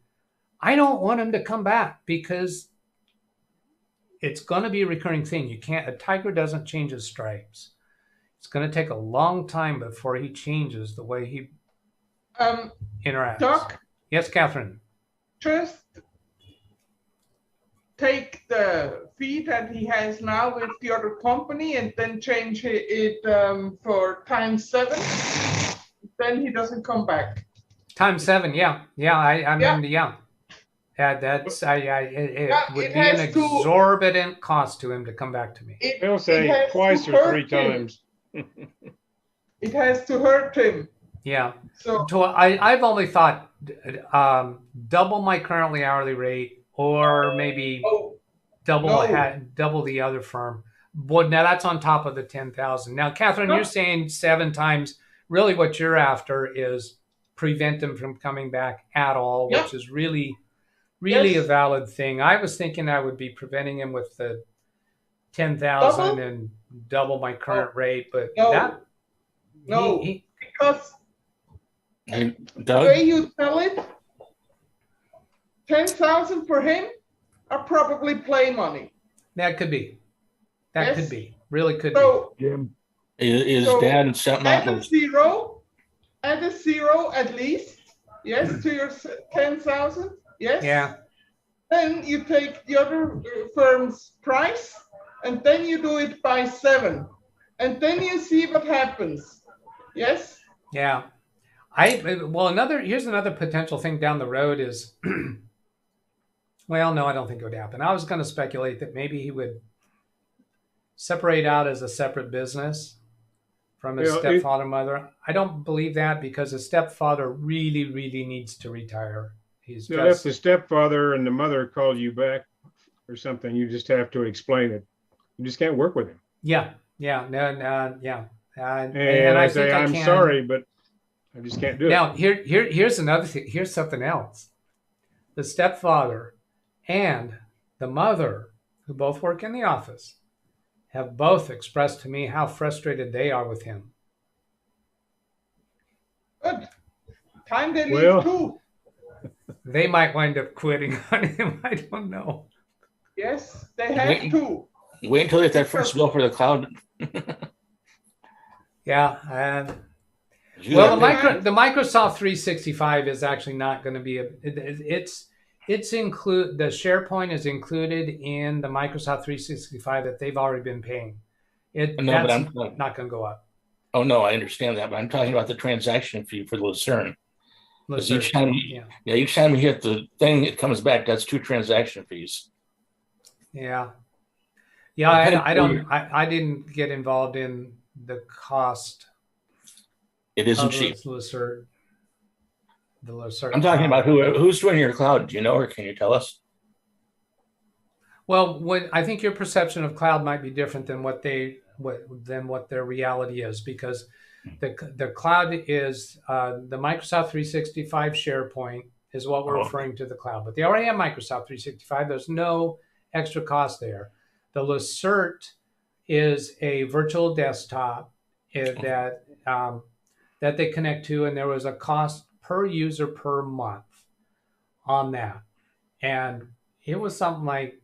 I don't want him to come back because it's going to be a recurring thing. A tiger doesn't change his stripes. It's going to take a long time before he changes the way he interacts. Doc, Yes, Catherine. Just take the fee that he has now with the other company and then change it for ×7. Then he doesn't come back. ×7, yeah. Yeah, I remember, yeah. That's it would it be an has to- exorbitant cost to him to come back to me. They'll It say has twice to or 3 hurt him. times. It has to hurt him. Yeah. So So I've only thought double my currently hourly rate, or maybe double no. double the other firm. But now that's on top of the 10,000. Now, Catherine, No. you're saying 7 times. Really, what you're after is prevent them from coming back at all, Yeah. which is really a Yes. valid thing. I was thinking I would be preventing him with the 10,000 Double? and double my current rate, but No. that No. Because And the Doug, way you tell it, 10,000 for him are probably play money. that could be. That Yes. could be. Really could be. So Jim, is So, Dad something add out a zero at least, yes, to your 10,000, yes. Yeah. Then you take the other firm's price, and then you do it by 7, and then you see what happens. Yes. Yeah. Here's another potential thing down the road is, well, no, I don't think it would happen. I was going to speculate that maybe he would separate out as a separate business from his stepfather and mother. I don't believe that, because his stepfather really, really needs to retire. He's So if the stepfather and the mother call you back or something, you just have to explain it. You just can't work with him. yeah. And I say, I'm sorry, but I just can't do it. Now, here's another thing. Here's something else. The stepfather and the mother, who both work in the office, have both expressed to me how frustrated they are with him. Good. Time they Well- leave too. They might wind up quitting on him. I don't know. Yes, they have to. Wait until they get that first bill for the cloud. Yeah. And You well, got- the Microsoft 365 is actually not going to be it's include the SharePoint is included in the Microsoft 365 that they've already been paying. No, but That's I'm not going to go up. Oh no, I understand that, but I'm talking about the transaction fee for the Lucerne. Because each time, each time you hit the thing, it comes back. That's 2 transaction fees. Yeah. I didn't get involved in the cost. It isn't of cheap. The Lucerne. I'm talking about who's doing your cloud. Do you know, or can you tell us? Well, I think your perception of cloud might be different than what their reality is, because the cloud is the Microsoft 365 SharePoint is what we're referring to the cloud, but they already have Microsoft 365. There's no extra cost there. The Lucerne is a virtual desktop that they connect to, and there was a cost per user per month on that, and it was something like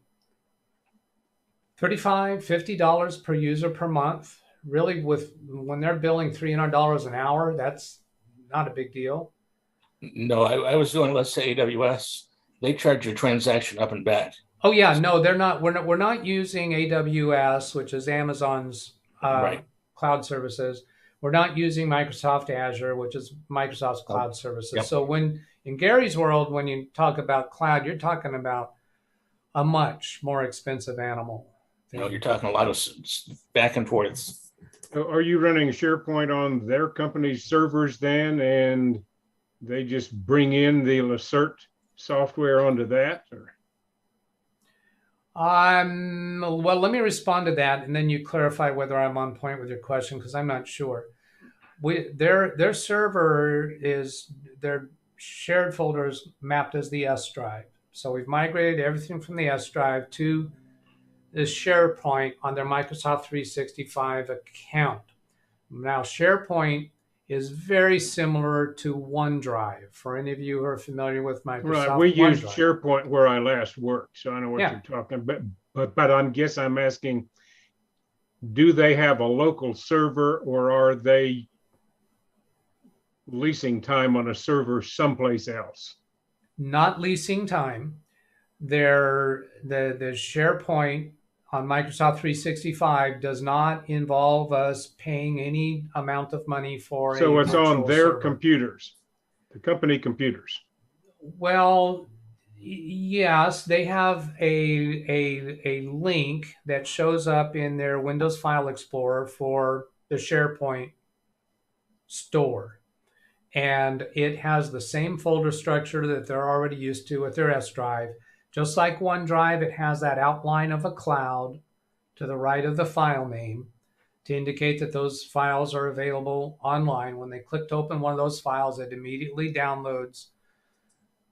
$35, $50 per user per month. Really, when they're billing $300 an hour, that's not a big deal. No, I was doing, let's say, AWS. They charge your transaction up and back. Oh yeah, no, they're not. We're not using AWS, which is Amazon's cloud services. We're not using Microsoft Azure, which is Microsoft's cloud services. Yep. So in Gary's world, when you talk about cloud, you're talking about a much more expensive animal. No, you're talking a lot of back and forth. Are you running SharePoint on their company's servers then, and they just bring in the Lucerne software onto that? Or? Well, let me respond to that, and then you clarify whether I'm on point with your question, because I'm not sure. Their server is their shared folders mapped as the S drive. So we've migrated everything from the S drive to the SharePoint on their Microsoft 365 account. Now, SharePoint is very similar to OneDrive. For any of you who are familiar with Microsoft, right, we used OneDrive. SharePoint where I last worked, so I know what you're talking about. But I'm asking, do they have a local server, or are they leasing time on a server someplace else? not leasing time. The SharePoint on Microsoft 365 does not involve us paying any amount of money for So a it's on virtual their server. computers, the company computers. Well, yes, they have a link that shows up in their Windows File Explorer for the SharePoint store. And it has the same folder structure that they're already used to with their S drive. Just like OneDrive, it has that outline of a cloud to the right of the file name to indicate that those files are available online. When they click to open one of those files, it immediately downloads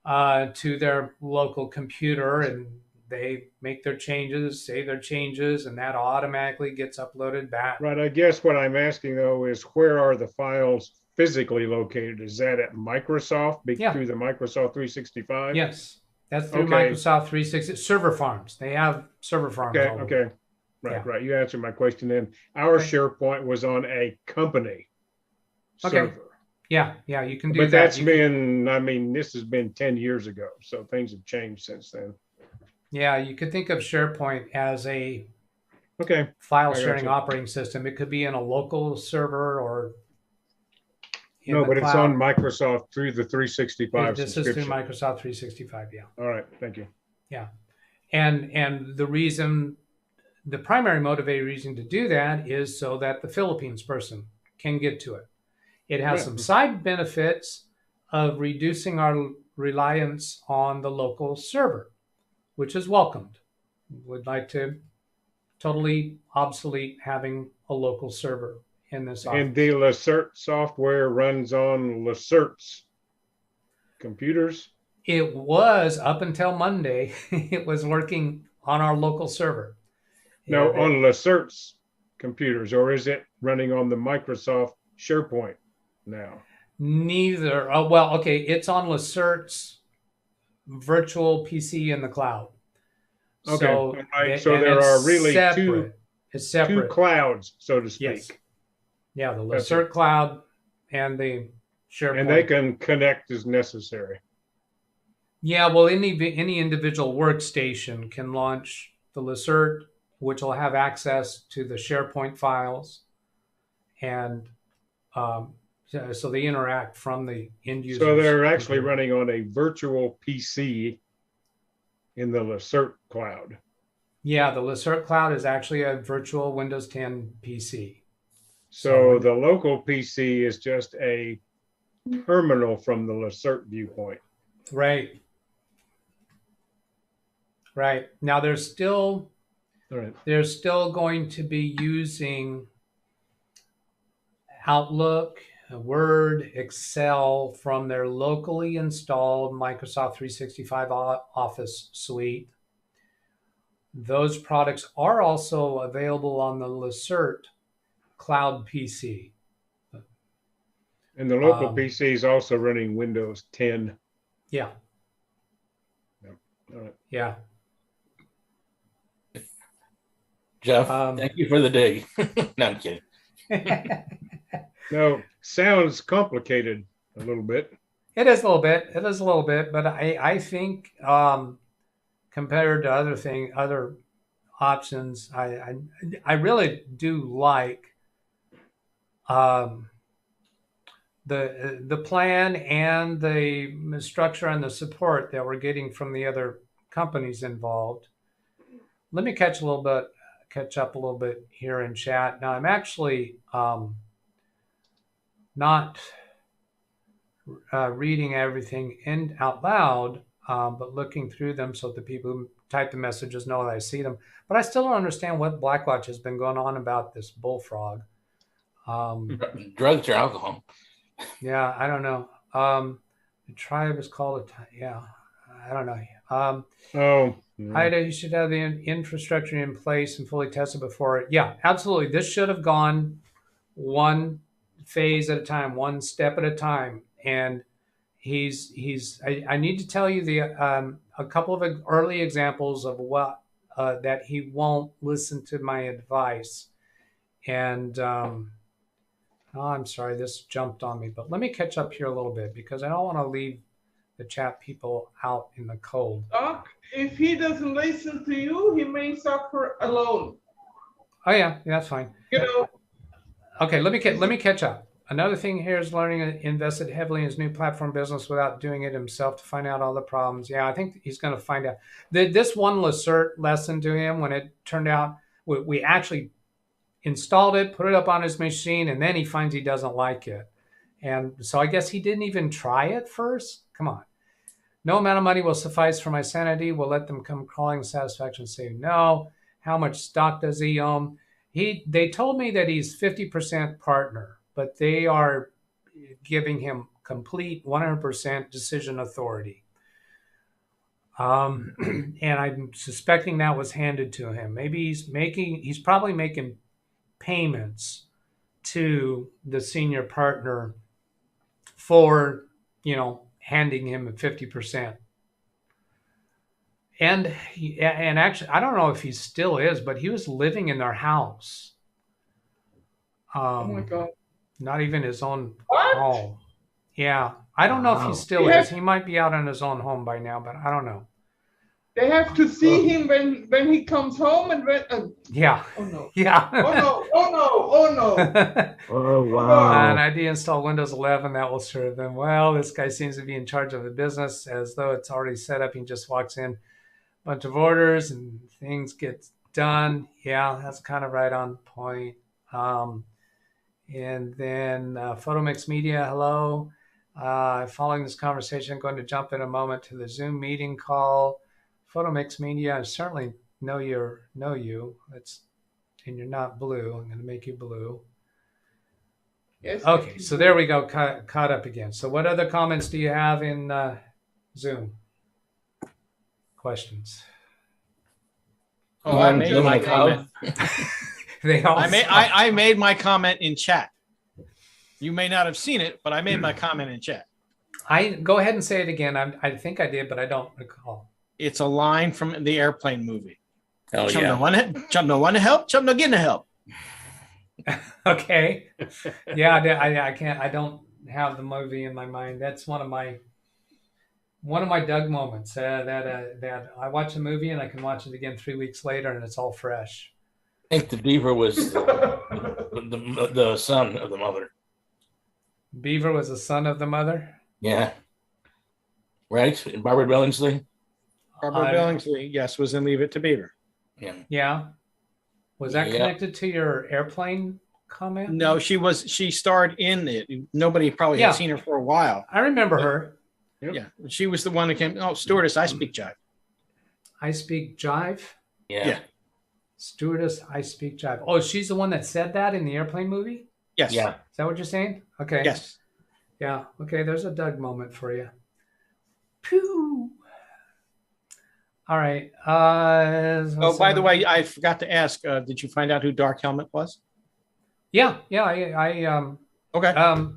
to their local computer, and they make their changes, save their changes, and that automatically gets uploaded back. Right. I guess what I'm asking though is where are the files physically located? Is that at Microsoft through the Microsoft 365? Yes, that's through Okay. Microsoft 360 server farms. They have server farms. Okay. all over. Okay. Right. Yeah. Right. You answered my question then. Our Okay. SharePoint was on a company Okay. server. Yeah, you can do But that. that's been, I mean, this has been 10 years ago. So things have changed since then. Yeah, you could think of SharePoint as a Okay. file I sharing gotcha. operating system. It could be in a local server or in No, the but it's on cloud. Microsoft through the 365 This is through subscription. Microsoft 365. Yeah. All right. Thank you. Yeah. And the reason, the primary motivating reason to do that is so that the Philippines person can get to it. It has Right. some side benefits of reducing our reliance on the local server, which is welcomed. Would like to totally obsolete having a local server in this office. And the Lacert software runs on Lacert's computers. It was up until Monday, it was working on our local server. No, Yeah, on Lacert's computers, or is it running on the Microsoft SharePoint now? neither. Oh, well, okay, it's on Lacert's virtual PC in the cloud. Okay, So, all right. and So there it's are really separate. It's two separate. clouds, so to speak. Yes. Yeah, the Gotcha. Lacert cloud and the SharePoint. And they can connect as necessary. Yeah, well, any individual workstation can launch the Lacert, which will have access to the SharePoint files, and so they interact from the end user. So they're actually running on a virtual PC in the Lacert cloud. Yeah, the Lacert cloud is actually a virtual Windows 10 PC. So the local PC is just a terminal from the Lacert viewpoint. Right. Right. Now they're still going to be using Outlook, Word, Excel from their locally installed Microsoft 365 Office suite. Those products are also available on the Lacert cloud PC. And the local PC is also running Windows 10. Yeah. Yep. All right. Yeah. Jeff, thank you for the day. No, I'm kidding. No, sounds complicated a little bit. It is a little bit. It is a little bit, but I think compared to other options, I really do like the plan and the structure and the support that we're getting from the other companies involved. Let me catch up a little bit here in chat. Now I'm actually not reading everything out loud, but looking through them so that the people who type the messages know that I see them. But I still don't understand what Blackwatch has been going on about this bullfrog. Drugs or alcohol? Yeah, I don't know. The tribe is called I don't know. Ida, you should have the infrastructure in place and fully tested before it. Yeah, absolutely. This should have gone one phase at a time, one step at a time. And I need to tell you a couple of early examples of what that he won't listen to my advice. And I'm sorry, this jumped on me, but let me catch up here a little bit because I don't want to leave the chat people out in the cold. Doc, if he doesn't listen to you, he may suffer alone. Oh yeah, that's fine. You know. Okay, let me catch up. Another thing here is learning invested heavily in his new platform business without doing it himself to find out all the problems. Yeah, I think he's going to find out. This one Lacert lesson to him when it turned out we actually installed it, put it up on his machine, and then he finds he doesn't like it. And so I guess he didn't even try it first. Come on. No amount of money will suffice for my sanity. We'll let them come crawling with satisfaction and say no. How much stock does he own? They told me that he's 50% partner, but they are giving him complete 100% decision authority. And I'm suspecting that was handed to him. Maybe he's probably making payments to the senior partner for, handing him 50%. And actually, I don't know if he still is, but he was living in their house. Oh my God. Not even his own What? home. Yeah. I don't know if he still is. He might be out on his own home by now, but I don't know. They have to see him when he comes home and when. Yeah. Oh no. Yeah. Oh no. Oh no. Oh no. Oh, wow. And I de-install Windows 11. That will serve them well. This guy seems to be in charge of the business as though it's already set up. He just walks in, bunch of orders, and things get done. Yeah, that's kind of right on point. And then PhotoMix Media, hello. Following this conversation, I'm going to jump in a moment to the Zoom meeting call. PhotoMix Media, I certainly know you. And you're not blue. I'm going to make you blue. Yes. Okay, so there we go, caught up again. So what other comments do you have in Zoom? Questions? Oh, I made my comment. I made my comment in chat. You may not have seen it, but I made my comment in chat. Go ahead and say it again. I think I did, but I don't recall. It's a line from the Airplane movie. Oh, Chum yeah. no want to help. Chum no getting the help. Okay. Yeah, I can't. I don't have the movie in my mind. That's one of my Doug moments. That I watch a movie and I can watch it again 3 weeks later, and it's all fresh. I think the beaver was the son of the mother. Beaver was the son of the mother. Yeah. Right? Barbara Billingsley? Barbara Billingsley, yes, was in Leave It to Beaver. Yeah. Yeah. Was that Yeah. connected to your Airplane comment? No, she starred in it. Nobody probably Yeah. had seen her for a while. I remember her. Yep. Yeah, she was the one that came. Oh, stewardess, I speak jive. I speak jive. Yeah. Stewardess, I speak jive. Oh, she's the one that said that in the Airplane movie? Yes. Yeah. Is that what you're saying? Okay. Yes. Yeah. Okay. There's a Doug moment for you. Pew. All right. Oh, by the way, I forgot to ask. Did you find out who Dark Helmet was? Yeah. I Okay.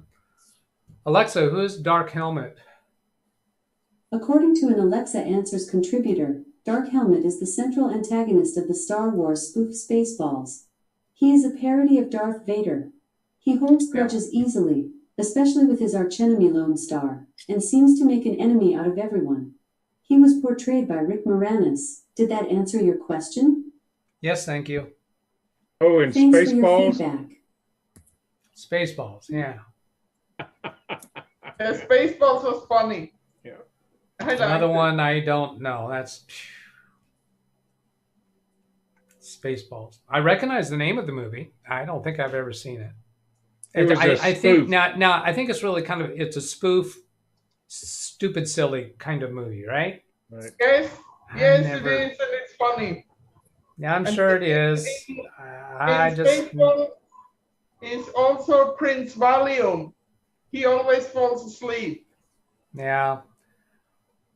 Alexa, who's Dark Helmet? According to an Alexa Answers contributor, Dark Helmet is the central antagonist of the Star Wars spoof Spaceballs. He is a parody of Darth Vader. He holds grudges easily, especially with his archenemy Lone Star, and seems to make an enemy out of everyone. He was portrayed by Rick Moranis. Did that answer your question? Yes, thank you. Oh, and Thanks for your Spaceballs. feedback. Spaceballs. Yeah. Spaceballs was funny. Yeah. I liked Another it. one I don't know. That's Spaceballs. I recognize the name of the movie. I don't think I've ever seen it. It was a I think spoof. now I think it's really it's a spoof, stupid, silly kind of movie, right? Right. Yes, I yes, never- it is, and it's funny. Yeah, I'm And sure it is. I just Spaceballs is also Prince Valium. He always falls asleep. yeah.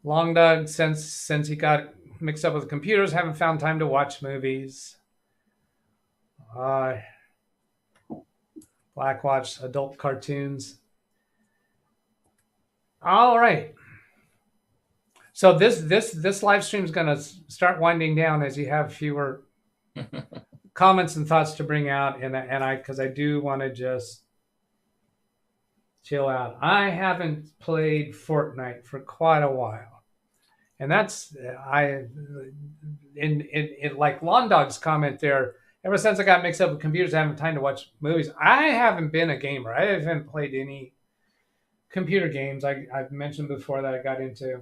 Long Doug, since he got mixed up with computers, haven't found time to watch movies. Black watch adult cartoons. All right. So this live stream is going to start winding down as you have fewer comments and thoughts to bring out, and I because I do want to just chill out. I haven't played Fortnite for quite a while, and that's in like Lawn Dog's comment there. Ever since I got mixed up with computers, I haven't time to watch movies. I haven't been a gamer. I haven't played any computer games. I've mentioned before that I got into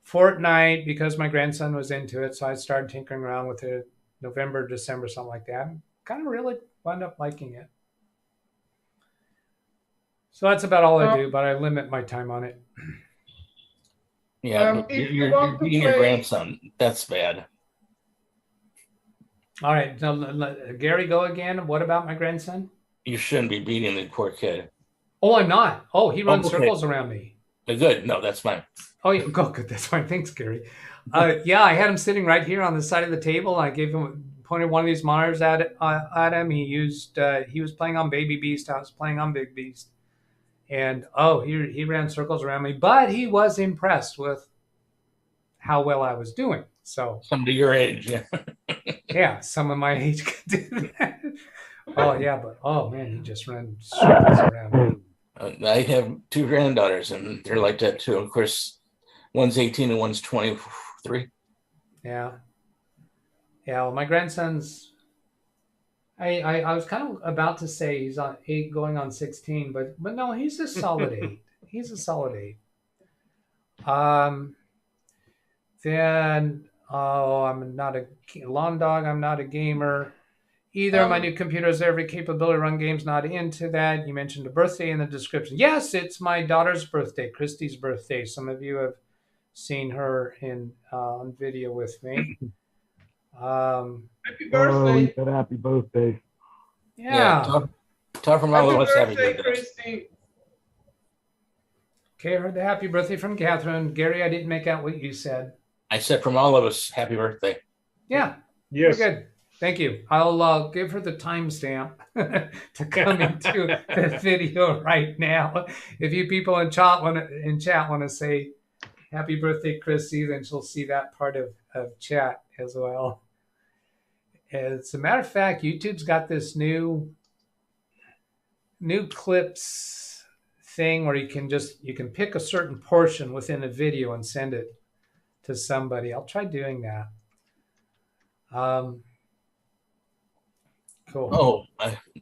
Fortnite because my grandson was into it, so I started tinkering around with it November, December, something like that. And kind of really wound up liking it. So that's about all I do, but I limit my time on it. Yeah, if you you're want to beating your play- grandson. That's bad. All right, now, Gary, go again. What about my grandson? You shouldn't be beating the poor kid. Oh, I'm not. Oh, he runs okay. circles around me. Good. No, that's fine. Oh, yeah, go good. That's fine. Thanks, Gary. Yeah, I had him sitting right here on the side of the table. I gave him pointed one of these monitors at him. He was playing on Baby Beast. I was playing on Big Beast, and he ran circles around me. But he was impressed with how well I was doing. So somebody your age, yeah. Yeah, some of my age could do that. Oh yeah, but oh man, he just ran circles around me. I have two granddaughters, and they're like that too. Of course, one's 18 and one's 23. Yeah. Well, my grandson's. I was kind of about to say he's on 8 going on 16, but no, he's a solid 8. He's a solid 8. Then I'm not a lawn dog. I'm not a gamer. Either my new computer has every capability to run games, not into that. You mentioned a birthday in the description. Yes, it's my daughter's birthday, Christy's birthday. Some of you have seen her on video with me. Happy birthday. Said happy birthday. Yeah. Talk from all of us. Happy birthday, birthday. Christy. Okay, I heard the happy birthday from Catherine. Gary, I didn't make out what you said. I said from all of us, happy birthday. Yeah. Yes. We're good. Thank you. I'll give her the timestamp to come into the video right now. If you people in chat want to say happy birthday, Chrissy, then she'll see that part of chat as well. As a matter of fact, YouTube's got this new clips thing where you can pick a certain portion within a video and send it to somebody. I'll try doing that. Cool. Oh,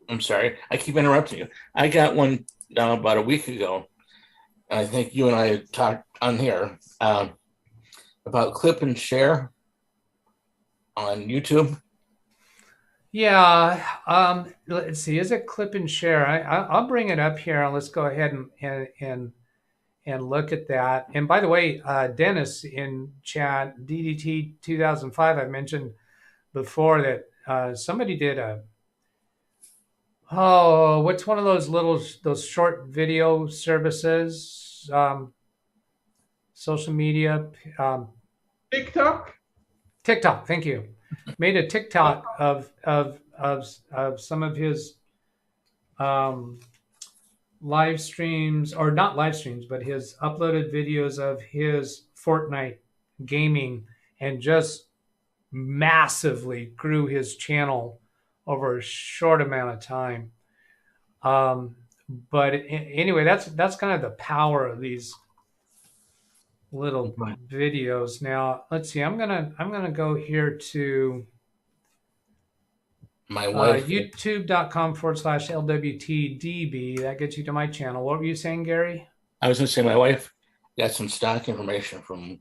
I'm sorry. I keep interrupting you. I got one about a week ago. I think you and I talked on here about clip and share on YouTube. Yeah. Let's see. Is it clip and share? I'll bring it up here and let's go ahead and look at that. And by the way, Dennis in chat, DDT 2005, I mentioned before that somebody did what's one of those short video services, social media, TikTok. Thank you. Made a TikTok of some of his live streams, or not live streams, but his uploaded videos of his Fortnite gaming, and just massively grew his channel over a short amount of time. But anyway, that's kind of the power of these little videos. Now let's see. I'm gonna go here to my wife. YouTube.com/LWTDB. That gets you to my channel. What were you saying, Gary? I was gonna say my wife got some stock information from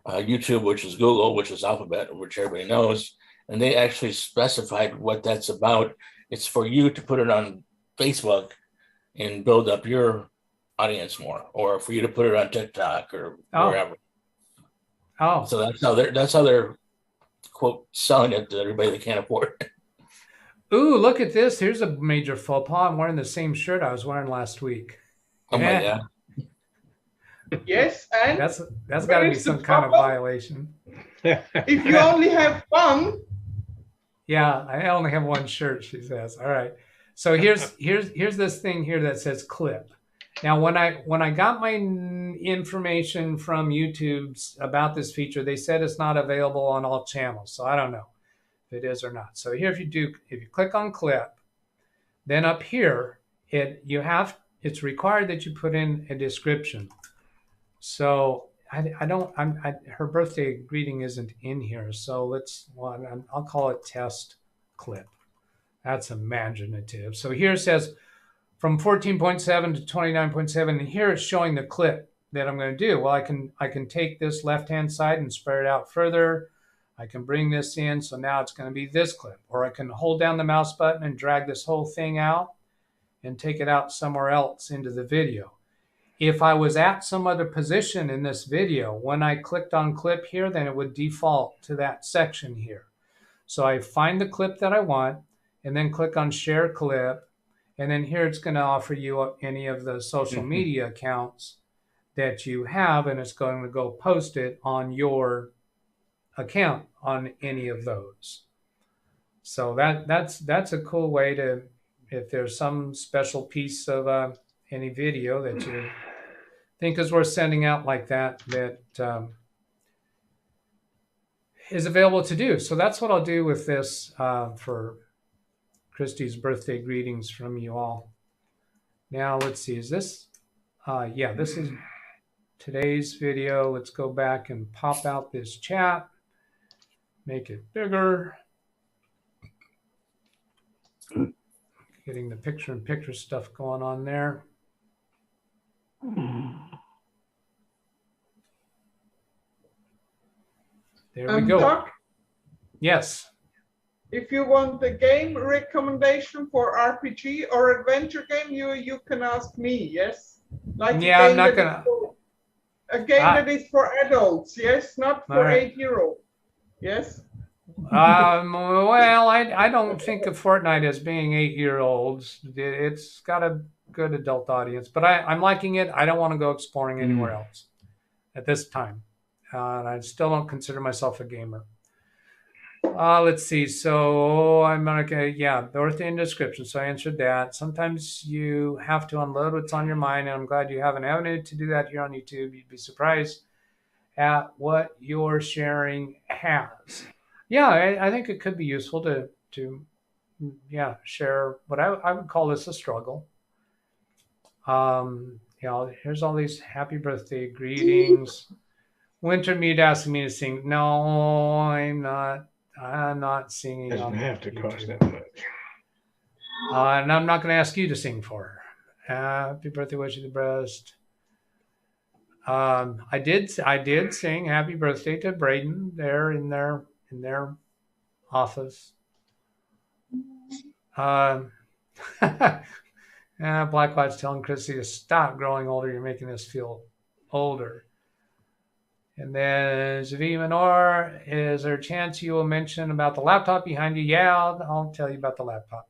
YouTube, which is Google, which is Alphabet, which everybody knows, and they actually specified what that's about. It's for you to put it on Facebook and build up your audience more, or for you to put it on TikTok or wherever. Oh, so that's how they're quote selling it to everybody that can't afford it. Ooh, look at this. Here's a major faux pas. I'm wearing the same shirt I was wearing last week. Oh my God. Yes, and that's got to be some kind of violation. If you only have one. Yeah, I only have one shirt, she says. All right. So here's this thing here that says clip. Now, when I got my information from YouTube about this feature, they said it's not available on all channels. So I don't know if it is or not. So here, if you click on clip, then up here, you have it's required that you put in a description. So her birthday greeting isn't in here. So I'll call it test clip. That's imaginative. So here it says from 14.7 to 29.7, and here it's showing the clip that I'm going to do. Well, I can take this left-hand side and spread it out further. I can bring this in, so now it's going to be this clip. Or I can hold down the mouse button and drag this whole thing out and take it out somewhere else into the video. If I was at some other position in this video, when I clicked on clip here, then it would default to that section here. So I find the clip that I want and then click on share clip. And then here it's going to offer you any of the social media accounts that you have, and it's going to go post it on your account on any of those. So that's a cool way to, if there's some special piece of any video that you think is worth sending out like that, is available to do. So that's what I'll do with this for Christy's birthday greetings from you all. Now let's see, is this, yeah, this is today's video. Let's go back and pop out this chat, make it bigger. Getting the picture-in-picture stuff going on there. There we go. Doc, yes. if you want a game recommendation for RPG or adventure game, you can ask me, yes? Like yeah, I'm not gonna. A game that is for adults, yes, not for 8-year-old, yes? Well, I don't think of Fortnite as being 8-year-olds. It's got a good adult audience, but I'm liking it. I don't want to go exploring anywhere else at this time. And I still don't consider myself a gamer. Let's see. So I'm okay. Yeah, birthday and description. So I answered that. Sometimes you have to unload what's on your mind, and I'm glad you have an avenue to do that here on YouTube. You'd be surprised at what your sharing has. Yeah, I think it could be useful to share what I would call this a struggle. Here's all these happy birthday greetings. Wintermute asking me to sing. No, I'm not singing. Doesn't have to YouTube. cost that much. And I'm not going to ask you to sing for her. Happy birthday, wish you the best. I did sing happy birthday to Braden there in their office. Blackwatch telling Chrissy to stop growing older. You're making us feel older. And then Zavi Menor, is there a chance you will mention about the laptop behind you? Yeah, I'll tell you about the laptop.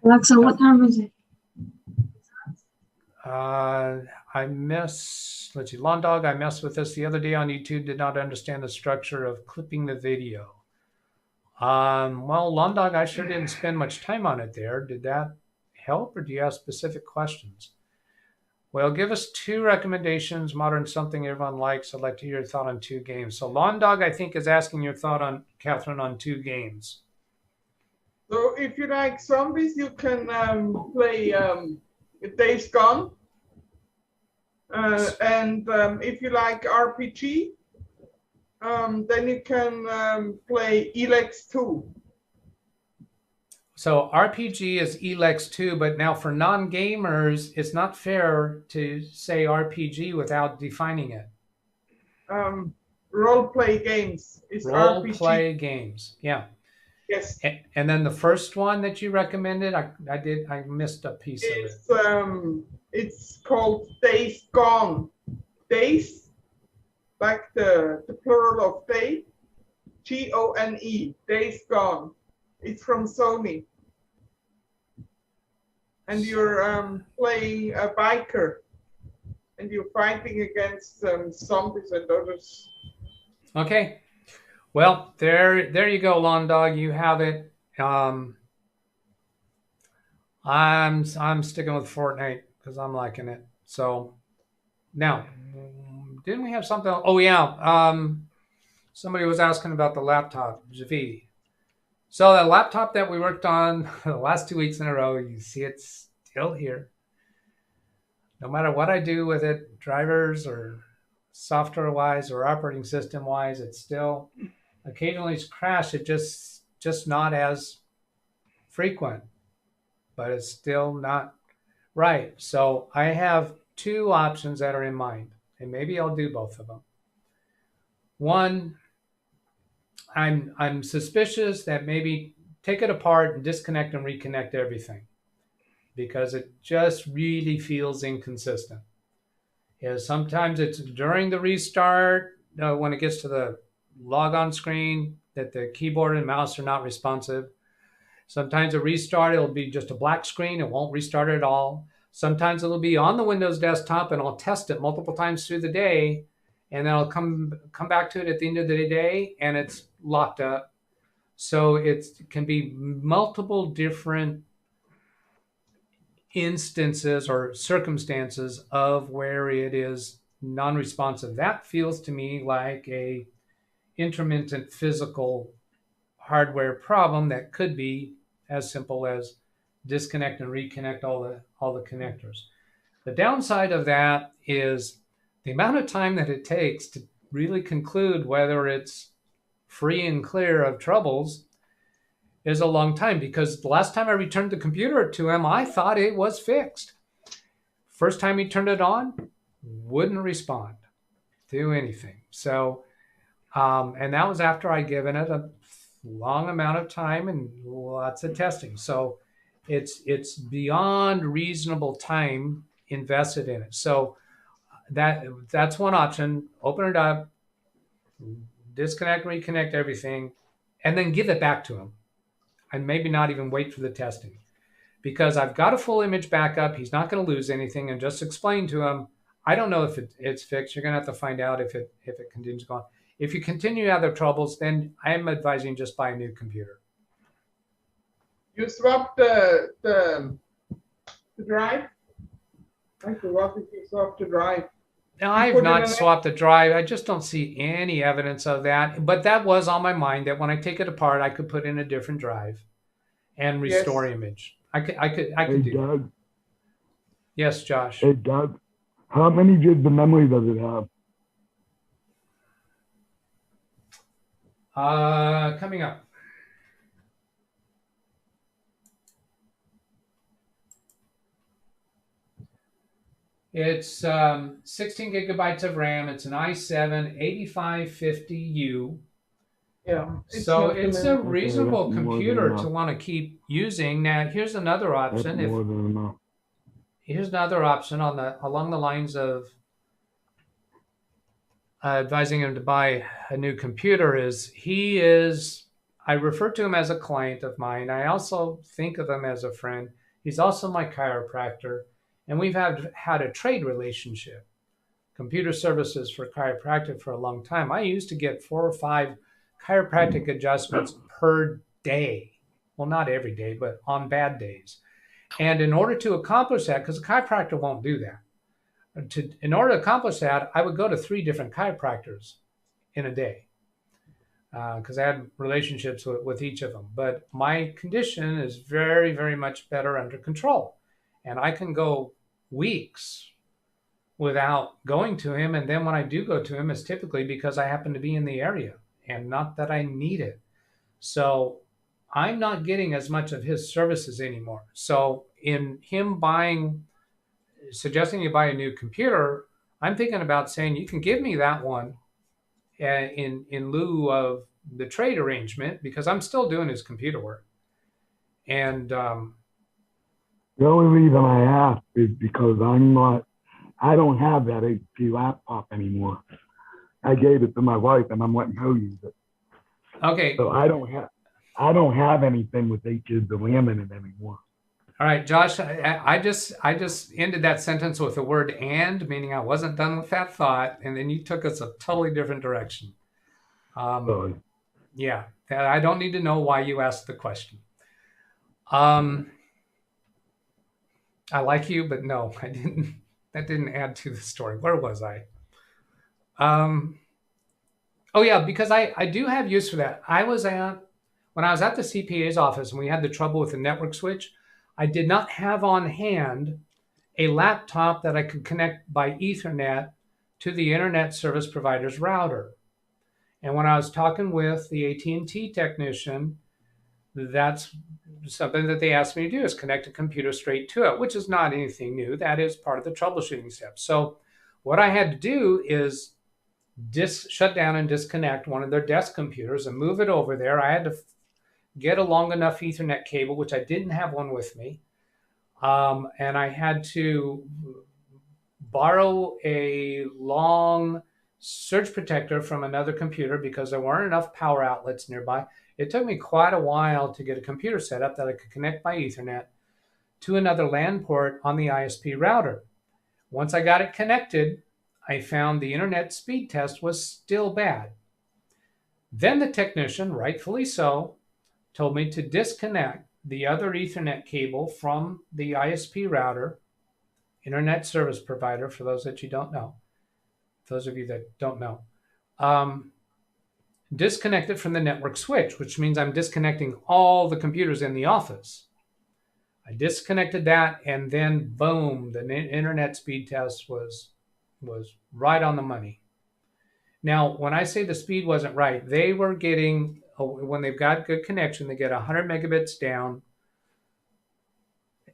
Alexa, what time is it? Let's see, Lawn Dog, I messed with this the other day on YouTube, did not understand the structure of clipping the video. Well, Lawn Dog, I sure didn't spend much time on it there. Did that help, or do you have specific questions? Well, give us 2 recommendations, modern something everyone likes. I'd like to hear your thought on 2 games. So Lawn Dog, I think, is asking your thought on, Catherine, on 2 games. So if you like zombies, you can play Days Gone. And if you like RPG, then you can play Elex 2. So RPG is Elex 2, but now for non-gamers, it's not fair to say RPG without defining it. Role-play games is RPG. Role-play games, yeah. Yes. And then the first one that you recommended, I missed a piece of it. It's called Days Gone. Days, like the plural of day, Gone, Days Gone. It's from Sony. And you're playing a biker, and you're fighting against zombies and others. Okay. Well, there you go, Lawn Dog. You have it. I'm sticking with Fortnite because I'm liking it. So now, didn't we have something? Oh yeah. Somebody was asking about the laptop, Javi. So the laptop that we worked on the last 2 weeks in a row, you see it's still here. no matter what I do with it, drivers or software wise or operating system wise, it's still occasionally crash. It just not as frequent, but it's still not right. So I have two options that are in mind, and maybe I'll do both of them. One, I'm suspicious that maybe take it apart and disconnect and reconnect everything, because it just really feels inconsistent. Is sometimes it's during the restart, when it gets to the logon screen, that the keyboard and mouse are not responsive. Sometimes a restart, it'll be just a black screen. It won't restart at all. Sometimes it'll be on the Windows desktop, and I'll test it multiple times through the day, and then I'll come back to it at the end of the day, and it's locked up. So it can be multiple different instances or circumstances of where it is non-responsive. That feels to me like a intermittent physical hardware problem that could be as simple as disconnect and reconnect all the connectors. The downside of that is the amount of time that it takes to really conclude whether it's free and clear of troubles is a long time, because the last time I returned the computer to him, I thought it was fixed. First time he turned it on, wouldn't respond to anything. So, and that was after I'd given it a long amount of time and lots of testing. So it's beyond reasonable time invested in it. So that's one option. Open it up, disconnect, reconnect everything, and then give it back to him. And maybe not even wait for the testing, because I've got a full image backup. He's not going to lose anything, and just explain to him, I don't know if it's fixed. You're going to have to find out if it continues going. If you continue to have the troubles, then I'm advising just buy a new computer. You swap the drive? I forgot if you swap the drive. Now, I've not swapped the drive. I just don't see any evidence of that. But that was on my mind, that when I take it apart, I could put in a different drive and restore image. I could do Doug, that. Yes, Josh. Hey, Doug, how many gigs of memory does it have? Coming up. It's 16 gigabytes of RAM. It's an i7 8550U. Yeah. So it's a reasonable computer to want to keep using. Now, here's another option. Here's another option along the lines of advising him to buy a new computer. I refer to him as a client of mine. I also think of him as a friend. He's also my chiropractor. And we've had a trade relationship, computer services for chiropractic, for a long time. I used to get 4 or 5 chiropractic adjustments per day. Well, not every day, but on bad days. And in order to accomplish that, because a chiropractor won't do that, in order to accomplish that, I would go to 3 different chiropractors in a day, because I had relationships with each of them. But my condition is very, very much better under control. And I can go weeks without going to him. And then when I do go to him, it's typically because I happen to be in the area and not that I need it. So I'm not getting as much of his services anymore. So in him suggesting you buy a new computer, I'm thinking about saying, you can give me that one in lieu of the trade arrangement, because I'm still doing his computer work. And the only reason I asked is because I don't have that HP laptop anymore. I gave it to my wife, and I'm letting her use it. Okay. So I don't have anything with 8 gigs of RAM in it anymore. All right, Josh, I just ended that sentence with the word "and," meaning I wasn't done with that thought, and then you took us a totally different direction. Sorry. Yeah, I don't need to know why you asked the question. I like you, but no, I didn't. That didn't add to the story. Where was I? Oh yeah, because I do have use for that. When I was at the CPA's office and we had the trouble with the network switch, I did not have on hand a laptop that I could connect by Ethernet to the internet service provider's router. And when I was talking with the AT&T technician, that's something that they asked me to do, is connect a computer straight to it, which is not anything new. That is part of the troubleshooting steps. So what I had to do is shut down and disconnect one of their desk computers and move it over there. I had to get a long enough Ethernet cable, which I didn't have one with me. And I had to borrow a long surge protector from another computer because there weren't enough power outlets nearby. It took me quite a while to get a computer set up that I could connect by Ethernet to another LAN port on the ISP router. Once I got it connected, I found the internet speed test was still bad. Then the technician, rightfully so, told me to disconnect the other Ethernet cable from the ISP router, internet service provider, for those that you don't know, those of you that don't know. Disconnect it from the network switch, which means I'm disconnecting all the computers in the office. I disconnected that, and then boom, the internet speed test was right on the money. Now, when I say the speed wasn't right, they were getting, when they've got good connection, they get 100 megabits down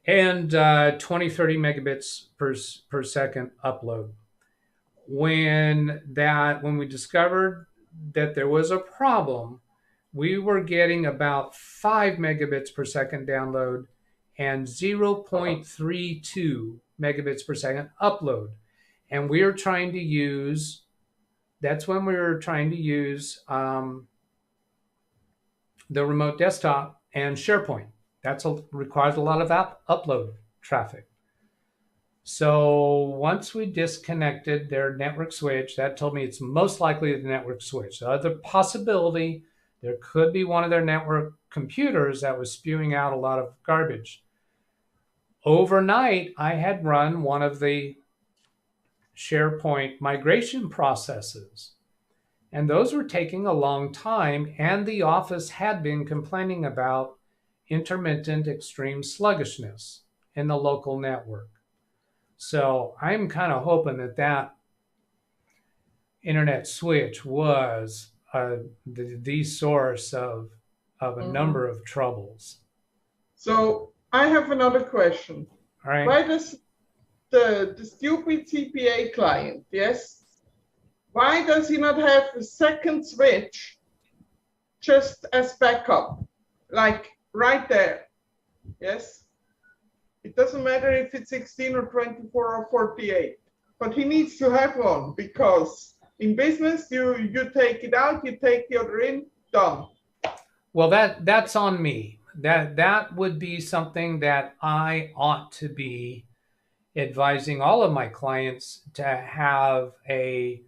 and 20, 30 megabits per second upload. When we discovered that there was a problem, we were getting about 5 megabits per second download and 0.32 megabits per second upload. And we are trying to use, that's when we were trying to use the remote desktop and SharePoint. That requires a lot of upload traffic. So once we disconnected their network switch, that told me it's most likely the network switch. The other possibility, there could be one of their network computers that was spewing out a lot of garbage. Overnight, I had run one of the SharePoint migration processes, and those were taking a long time, and the office had been complaining about intermittent extreme sluggishness in the local network. So I'm kind of hoping that internet switch was the source of a number of troubles. So I have another question. All right. Why does the stupid CPA client, yes, why does he not have a second switch just as backup, like right there? Yes. It doesn't matter if it's 16 or 24 or 48, but he needs to have one, because in business, you take it out, you take the other in, done. Well, that's on me. That would be something that I ought to be advising all of my clients to have a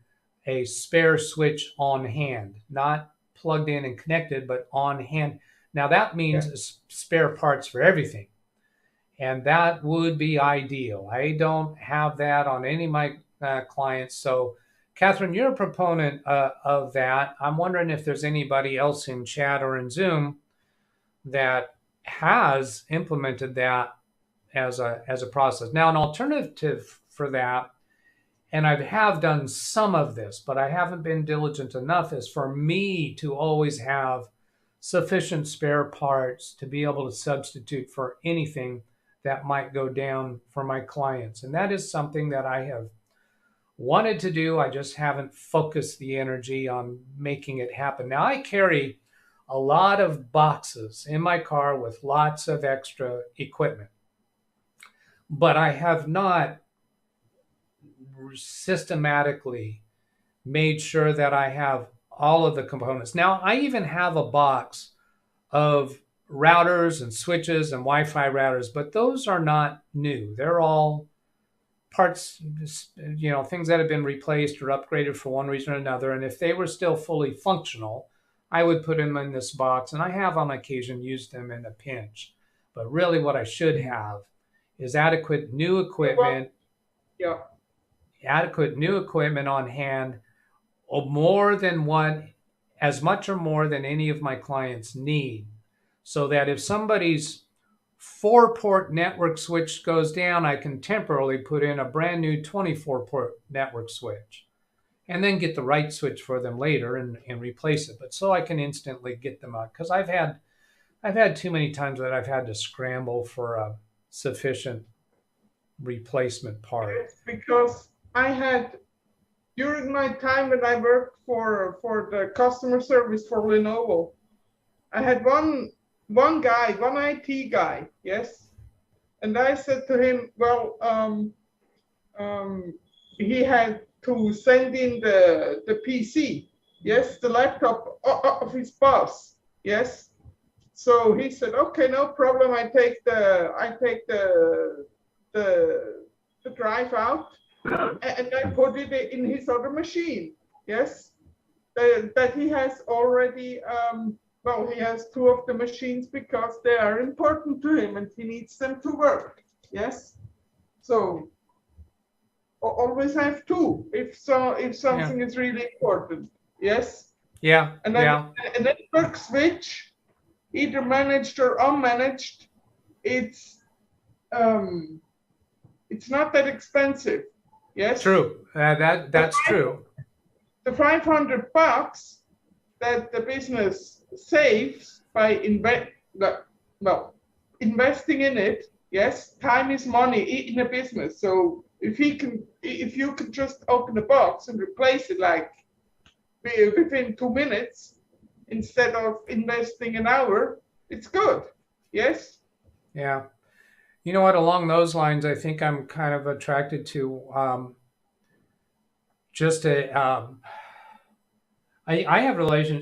spare switch on hand, not plugged in and connected, but on hand. Now that means spare parts for everything. And that would be ideal. I don't have that on any of my clients. So, Catherine, you're a proponent of that. I'm wondering if there's anybody else in chat or in Zoom that has implemented that as a process. Now, an alternative for that, and I have done some of this, but I haven't been diligent enough, is for me to always have sufficient spare parts to be able to substitute for anything that might go down for my clients. And that is something that I have wanted to do. I just haven't focused the energy on making it happen. Now, I carry a lot of boxes in my car with lots of extra equipment, but I have not systematically made sure that I have all of the components. Now, I even have a box of routers and switches and Wi-Fi routers, but those are not new. They're all parts, things that have been replaced or upgraded for one reason or another. And if they were still fully functional, I would put them in this box, and I have on occasion used them in a pinch. But really what I should have is adequate new equipment, adequate new equipment on hand, or more than one, as much or more than any of my clients need. So that if somebody's 4-port network switch goes down, I can temporarily put in a brand new 24-port network switch and then get the right switch for them later and replace it. But so I can instantly get them out, because I've had too many times that I've had to scramble for a sufficient replacement part. Yes, because I had, during my time when I worked for the customer service for Lenovo, I had one IT guy, yes, and I said to him, well, he had to send in the PC, yes, the laptop of his boss, yes. So he said, okay, no problem. I take the drive out and I put it in his other machine, yes, that he has already. Well, he has 2 of the machines because they are important to him and he needs them to work. Yes. So always have 2 if something is really important. Yes. Yeah. And then a network switch, either managed or unmanaged, it's not that expensive. Yes. True. That's true. The $500 that the business saves by investing in it. Yes, time is money in a business. So if you can just open the box and replace it like within 2 minutes instead of investing an hour, it's good. Yes. Yeah. You know what? Along those lines, I think I'm kind of attracted to I have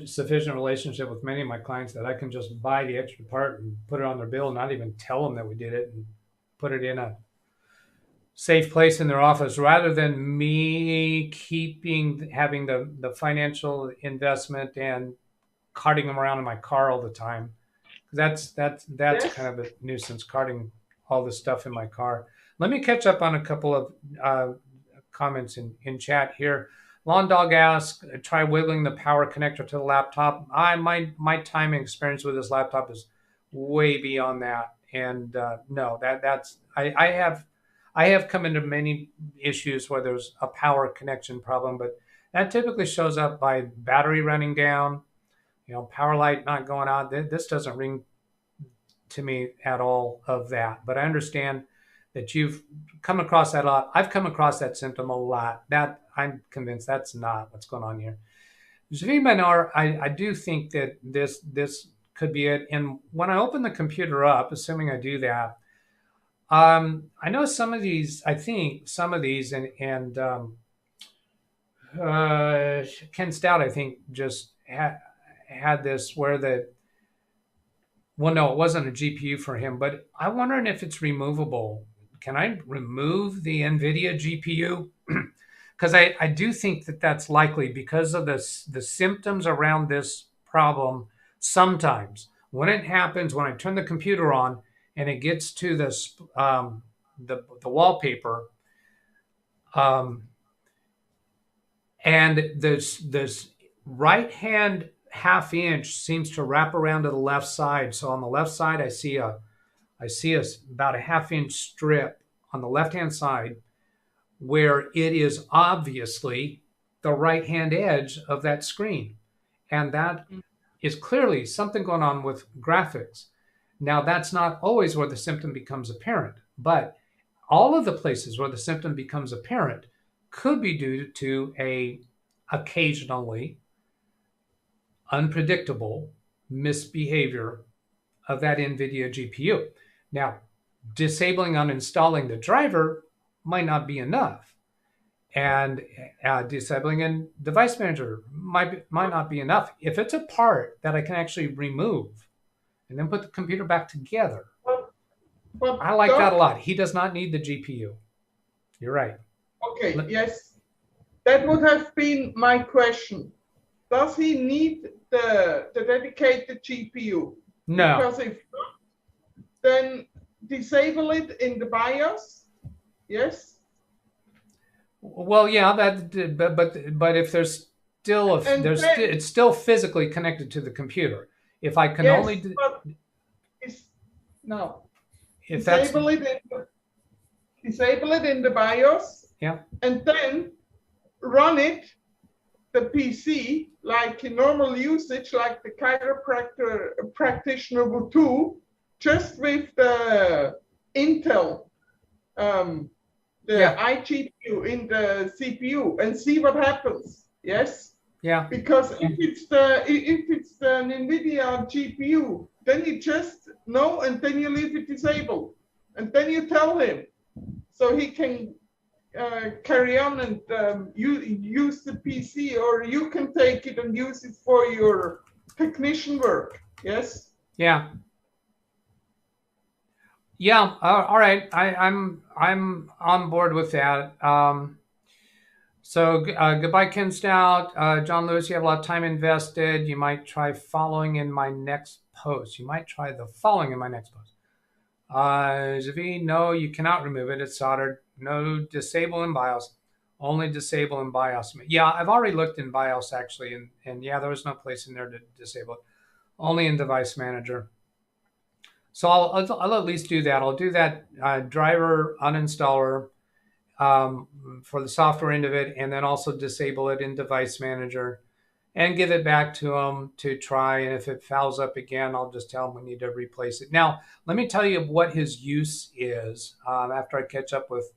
sufficient relationship with many of my clients that I can just buy the extra part and put it on their bill and not even tell them that we did it, and put it in a safe place in their office, rather than me having the financial investment and carting them around in my car all the time. That's Yes. kind of a nuisance, carting all this stuff in my car. Let me catch up on a couple of comments in chat here. Lawn Dog asks, try wiggling the power connector to the laptop. My time and experience with this laptop is way beyond that. And no, I have come into many issues where there's a power connection problem, but that typically shows up by battery running down, power light not going on. This doesn't ring to me at all of that, but I understand that you've come across that a lot. I've come across that symptom a lot. That I'm convinced that's not what's going on here. demeanor, I do think that this could be it. And when I open the computer up, assuming I do that, I know some of these, and Ken Stout, I think, just had this where well, no, it wasn't a GPU for him, but I'm wondering if it's removable. Can I remove the NVIDIA GPU? Because I do think that that's likely because of the symptoms around this problem. Sometimes when it happens, when I turn the computer on and it gets to this the wallpaper, and this right hand half inch seems to wrap around to the left side. So on the left side, I see about a half inch strip on the left hand side where it is obviously the right hand edge of that screen. And that is clearly something going on with graphics. Now, that's not always where the symptom becomes apparent, but all of the places where the symptom becomes apparent could be due to a occasionally unpredictable misbehavior of that NVIDIA GPU. Now, disabling, uninstalling the driver might not be enough, and disabling a device manager might not be enough. If it's a part that I can actually remove and then put the computer back together, I like that a lot. He does not need the GPU. You're right. Okay, yes. That would have been my question. Does he need the dedicated GPU? No. Because if not, then disable it in the BIOS. Yes. Well, yeah, but if there's still it's still physically connected to the computer. If I can only no. if that's disable it in the BIOS. Yeah. And then run it, the PC, like in normal usage, like the chiropractor practitioner would do, just with the Intel, iGPU in the CPU, and see what happens. Yes. Yeah. Because if it's the NVIDIA GPU, then you just know, and then you leave it disabled, and then you tell him, so he can carry on and use the PC, or you can take it and use it for your technician work. Yes. Yeah. Yeah. All right. I'm on board with that. So goodbye, Ken Stout. John Lewis, you have a lot of time invested. You might try following in my next post. You might try the following in my next post. Zavi, no, you cannot remove it. It's soldered. No, disable in BIOS. Only disable in BIOS. Yeah, I've already looked in BIOS actually, and yeah, there was no place in there to disable it. Only in Device Manager. So I'll at least do that. I'll do that driver uninstaller for the software end of it, and then also disable it in Device Manager and give it back to them to try. And if it fouls up again, I'll just tell them we need to replace it. Now, let me tell you what his use is after I catch up with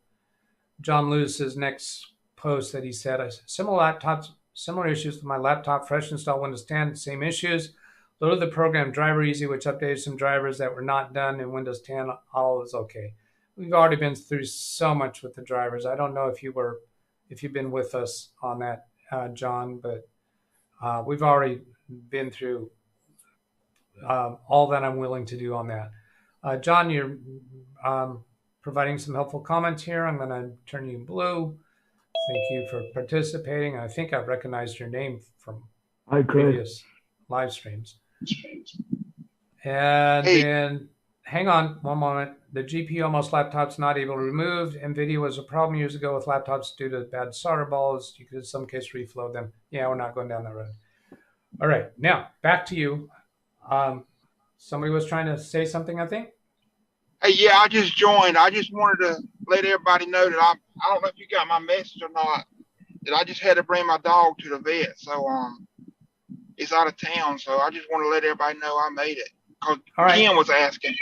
John Lewis's next post that he said, similar issues with my laptop, fresh install Windows 10, same issues. Loaded the program driver easy, which updated some drivers that were not done in Windows 10. All is okay. We've already been through so much with the drivers. I don't know if you've been with us on that, John, but we've already been through all that I'm willing to do on that. John, you're providing some helpful comments here. I'm going to turn you blue. Thank you for participating. I think I've recognized your name from previous live streams. And then, hang on one moment. The GPU on most laptops not able to remove. NVIDIA was a problem years ago with laptops due to bad solder balls. You could in some case reflow them. Yeah, we're not going down that road. All right, now back to you. Somebody was trying to say something, I think. Hey, yeah, I just joined. I just wanted to let everybody know that I don't know if you got my message or not, that I just had to bring my dog to the vet. So it's out of town. So I just want to let everybody know I made it. Because Ken was asking.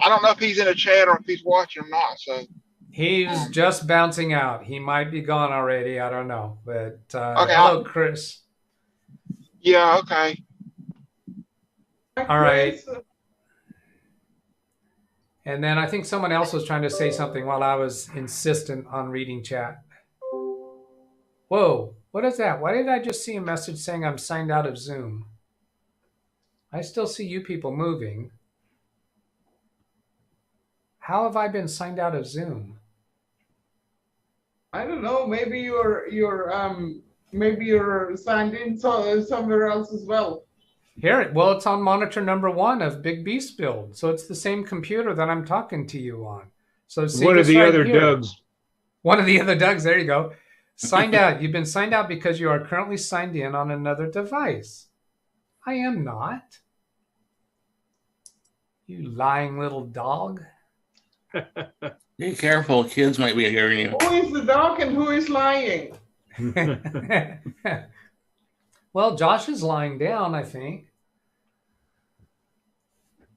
I don't know if he's in the chat or if he's watching or not. So he's just bouncing out. He might be gone already. I don't know. But okay, hello, Chris. Yeah, okay. All right. And then I think someone else was trying to say something while I was insistent on reading chat. Whoa, what is that? Why did I just see a message saying I'm signed out of Zoom? I still see you people moving. How have I been signed out of Zoom? I don't know. Maybe you're signed in somewhere else as well. Here, well, it's on monitor number 1 of Big Beast build, so it's the same computer that I'm talking to you on. So see one of the other here. Dougs. One of the other Dougs. There you go. Signed out. You've been signed out because you are currently signed in on another device. I am not. You lying little dog. Be careful. Kids might be hearing you. Who is the dog and who is lying? Well, Josh is lying down, I think.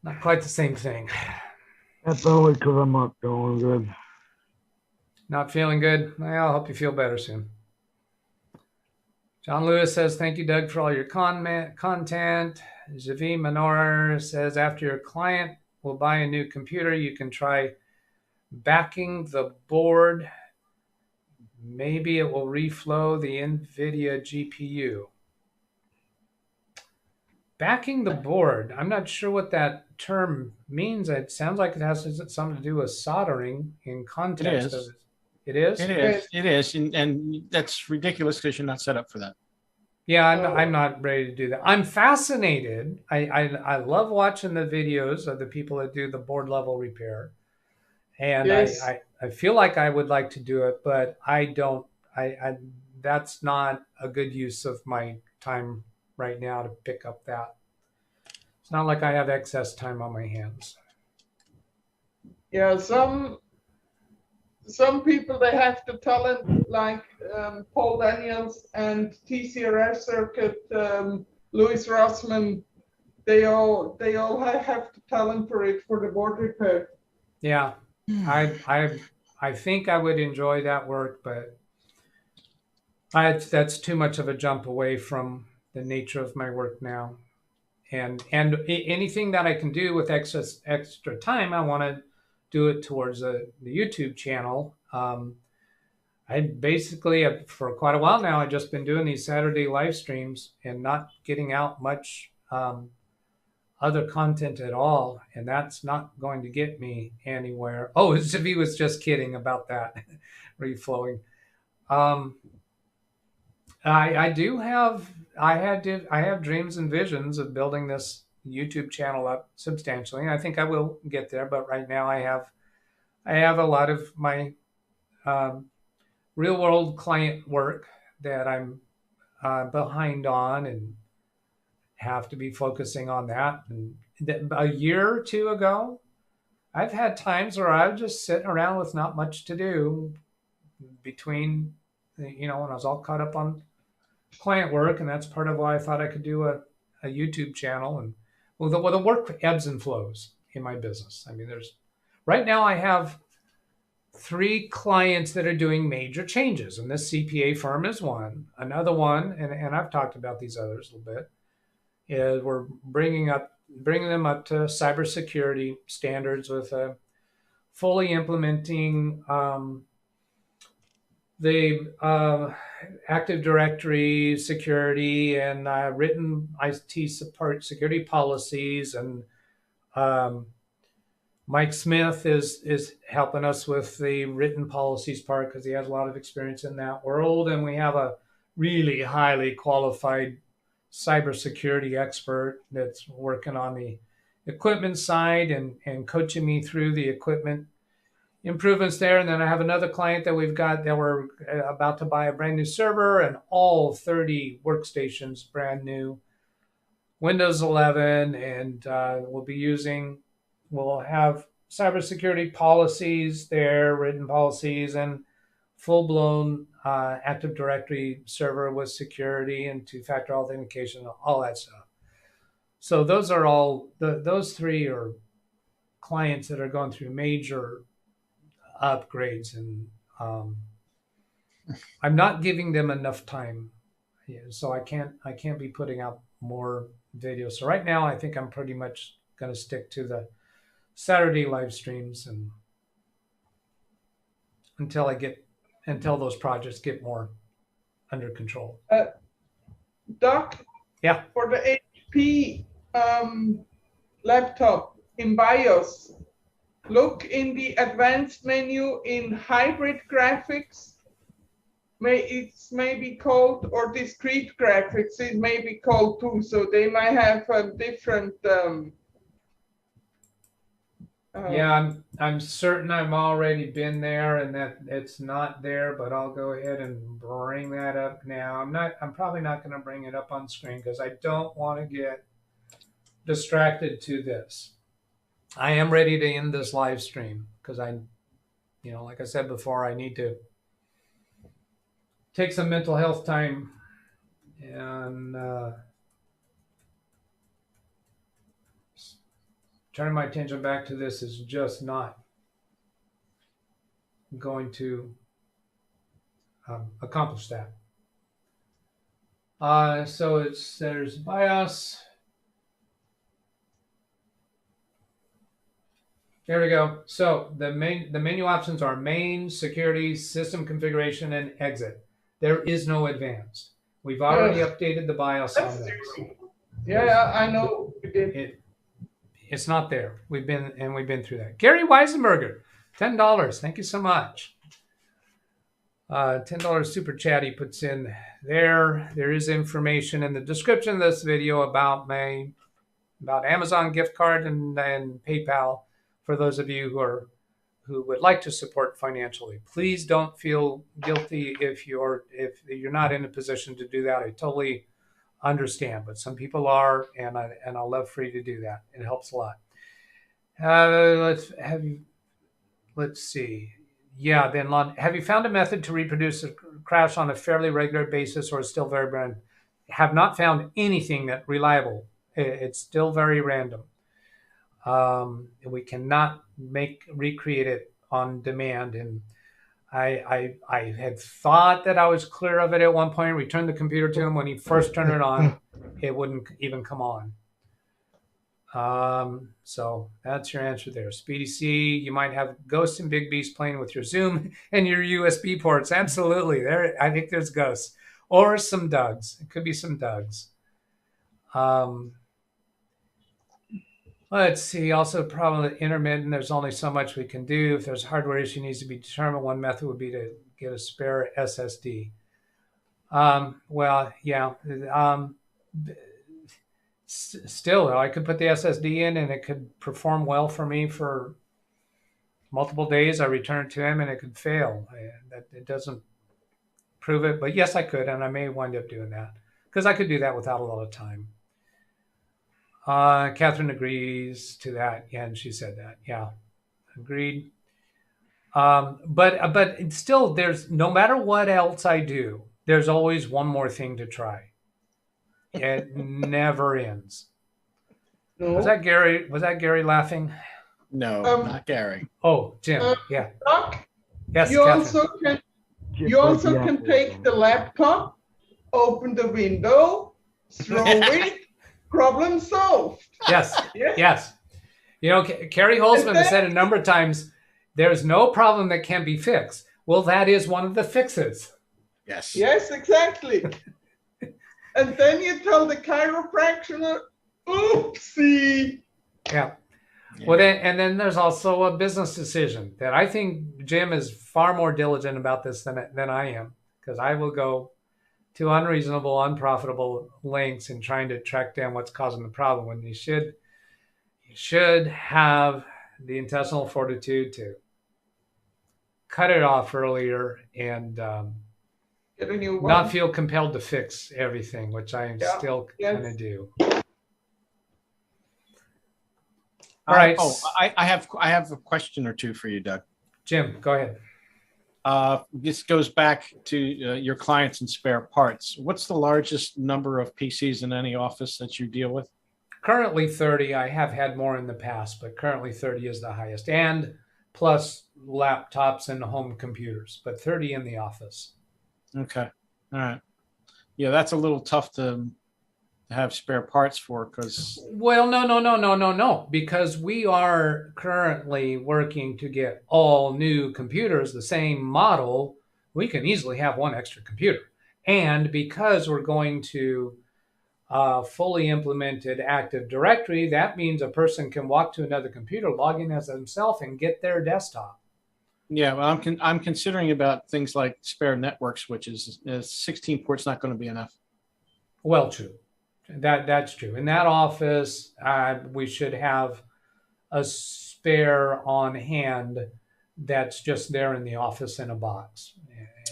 Not quite the same thing. That's only because I'm not feeling good. Not feeling good? Well, I'll hope you feel better soon. John Lewis says, thank you, Doug, for all your content. Javi Manor says, after your client will buy a new computer, you can try backing the board. Maybe it will reflow the NVIDIA GPU. Backing the board. I'm not sure what that term means. It sounds like it has something to do with soldering in context. It is? It is. And that's ridiculous because you're not set up for that. Yeah, I'm not ready to do that. I'm fascinated. I love watching the videos of the people that do the board level repair. And yes. I feel like I would like to do it, but I don't. That's not a good use of my time right now to pick up that. It's not like I have excess time on my hands. Yeah, some people, they have the talent, like Paul Daniels and TCRF Circuit, Louis Rossman. They all have the talent for it, for the board repair. Yeah, I think I would enjoy that work, but that's too much of a jump away from the nature of my work now. And anything that I can do with extra time, I want to do it towards the YouTube channel. I basically, for quite a while now, I've just been doing these Saturday live streams and not getting out much other content at all, and that's not going to get me anywhere. Oh, Zivi was just kidding about that reflowing. I have dreams and visions of building this YouTube channel up substantially, and I think I will get there. But right now, I have a lot of my real world client work that I'm behind on and have to be focusing on that. And a year or two ago, I've had times where I was just sitting around with not much to do between, when I was all caught up on client work, and that's part of why I thought I could do a YouTube channel. And the work ebbs and flows in my business. I mean, right now I have 3 clients that are doing major changes, and this CPA firm is one. Another one, and I've talked about these others a little bit, is we're bringing them up to cybersecurity standards with fully implementing the Active Directory security and written IT support security policies. And Mike Smith is helping us with the written policies part because he has a lot of experience in that world. And we have a really highly qualified cybersecurity expert that's working on the equipment side and coaching me through the equipment improvements there. And then I have another client that we've got that we're about to buy a brand new server and all 30 workstations, brand new, Windows 11, and we'll have cybersecurity policies there, written policies, and full-blown Active Directory server with security and two-factor authentication, all that stuff. So those are those 3 are clients that are going through major upgrades, and I'm not giving them enough time, so I can't be putting out more videos. So right now, I think I'm pretty much going to stick to the Saturday live streams and until those projects get more under control. Doc, yeah, for the HP laptop in BIOS, look in the advanced menu in hybrid graphics. It's maybe called, or discrete graphics, it may be called too. So they might have different. Yeah, I'm certain I've already been there and that it's not there, but I'll go ahead and bring that up now. I'm probably not going to bring it up on screen because I don't want to get distracted to this. I am ready to end this live stream because like I said before, I need to take some mental health time and turning my attention back to this is just not going to accomplish that. So there's BIOS. There we go. So the menu options are main, security, system configuration, and exit. There is no advanced. We've already updated the BIOS on this. Yeah, I know we did. It's not there. We've been through that. Gary Weisenberger, $10. Thank you so much. $10 super chat he puts in there. There is information in the description of this video about Amazon gift card and PayPal for those of you who would like to support financially. Please don't feel guilty if you're not in a position to do that. I totally understand, but some people are, and I'll love for you to do that. It helps a lot. let's see. Yeah, then have you found a method to reproduce a crash on a fairly regular basis, or is still very random? Have not found anything that reliable. It's still very random. We cannot recreate it on demand. And I had thought that I was clear of it at one point. Returned the computer to him when he first turned it on. It wouldn't even come on. So that's your answer there. Speedy C, you might have ghosts and big beasts playing with your Zoom and your USB ports. Absolutely. I think there's ghosts or some Dougs. It could be some Dougs. Let's see. Also, problem with intermittent. There's only so much we can do. If there's a hardware issue needs to be determined, one method would be to get a spare SSD. Well, yeah. Still, I could put the SSD in and it could perform well for me for multiple days. I return it to him and it could fail. It doesn't prove it, but yes, I could, and I may wind up doing that because I could do that without a lot of time. Catherine agrees to that, and she said that. Yeah, agreed. But still, there's no matter what else I do, there's always one more thing to try. It never ends. No. Was that Gary laughing? No, not Gary. Oh, Jim. Yeah. Doc, Yes. you Catherine. also can take the laptop, open the window, throw it, problem solved. Yes. Yes. Yes. You know, Carrie Holzman has said a number of times, there's no problem that can't be fixed. Well, that is one of the fixes. Yes. Yes, exactly. And then you tell the chiropractor, oopsie. Yeah. Well, then there's also a business decision that I think Jim is far more diligent about this than I am, because I will go to unreasonable, unprofitable lengths in trying to track down what's causing the problem when you should have the intestinal fortitude to cut it off earlier and Get a new one. not feel compelled to fix everything, which I am still going to do. All right. I have a question or two for you, Doug. Jim, go ahead. This goes back to your clients and spare parts. What's the largest number of PCs in any office that you deal with? Currently 30. I have had more in the past, but currently 30 is the highest, and plus laptops and home computers, but 30 in the office. Okay. All right. Yeah, that's a little tough to have spare parts for, because no, because we are currently working to get all new computers the same model. We can easily have one extra computer, and because we're going to fully implemented Active Directory, that means a person can walk to another computer, log in as themselves, and get their desktop. Yeah, well, I'm considering about things like spare network switches. 16 ports not going to be enough. Well, true. That's true. In that office, we should have a spare on hand that's just there in the office in a box.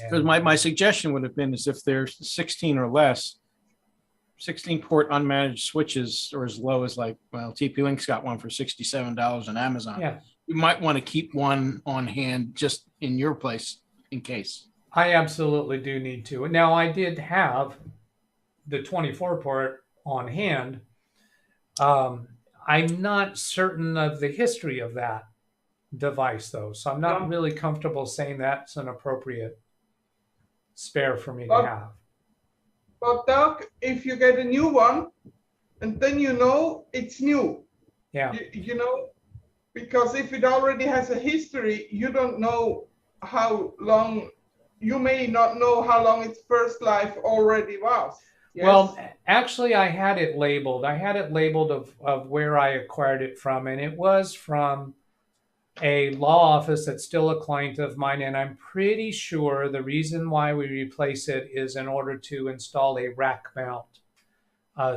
Because my suggestion would have been is if there's 16 or less, 16 port unmanaged switches, or as low as TP-Link's got one for $67 on Amazon. Yeah. You might want to keep one on hand just in your place in case. I absolutely do need to. Now, I did have the 24 port on hand. I'm not certain of the history of that device, though, so I'm not really comfortable saying that's an appropriate spare for me to have. But Doc, if you get a new one, and then you know it's new. Yeah. You know, because if it already has a history, you don't know how long, you may not know how long its first life already was. Yes? Well, actually, I had it labeled. I had it labeled of where I acquired it from, and it was from a law office that's still a client of mine, and I'm pretty sure the reason why we replace it is in order to install a rack mount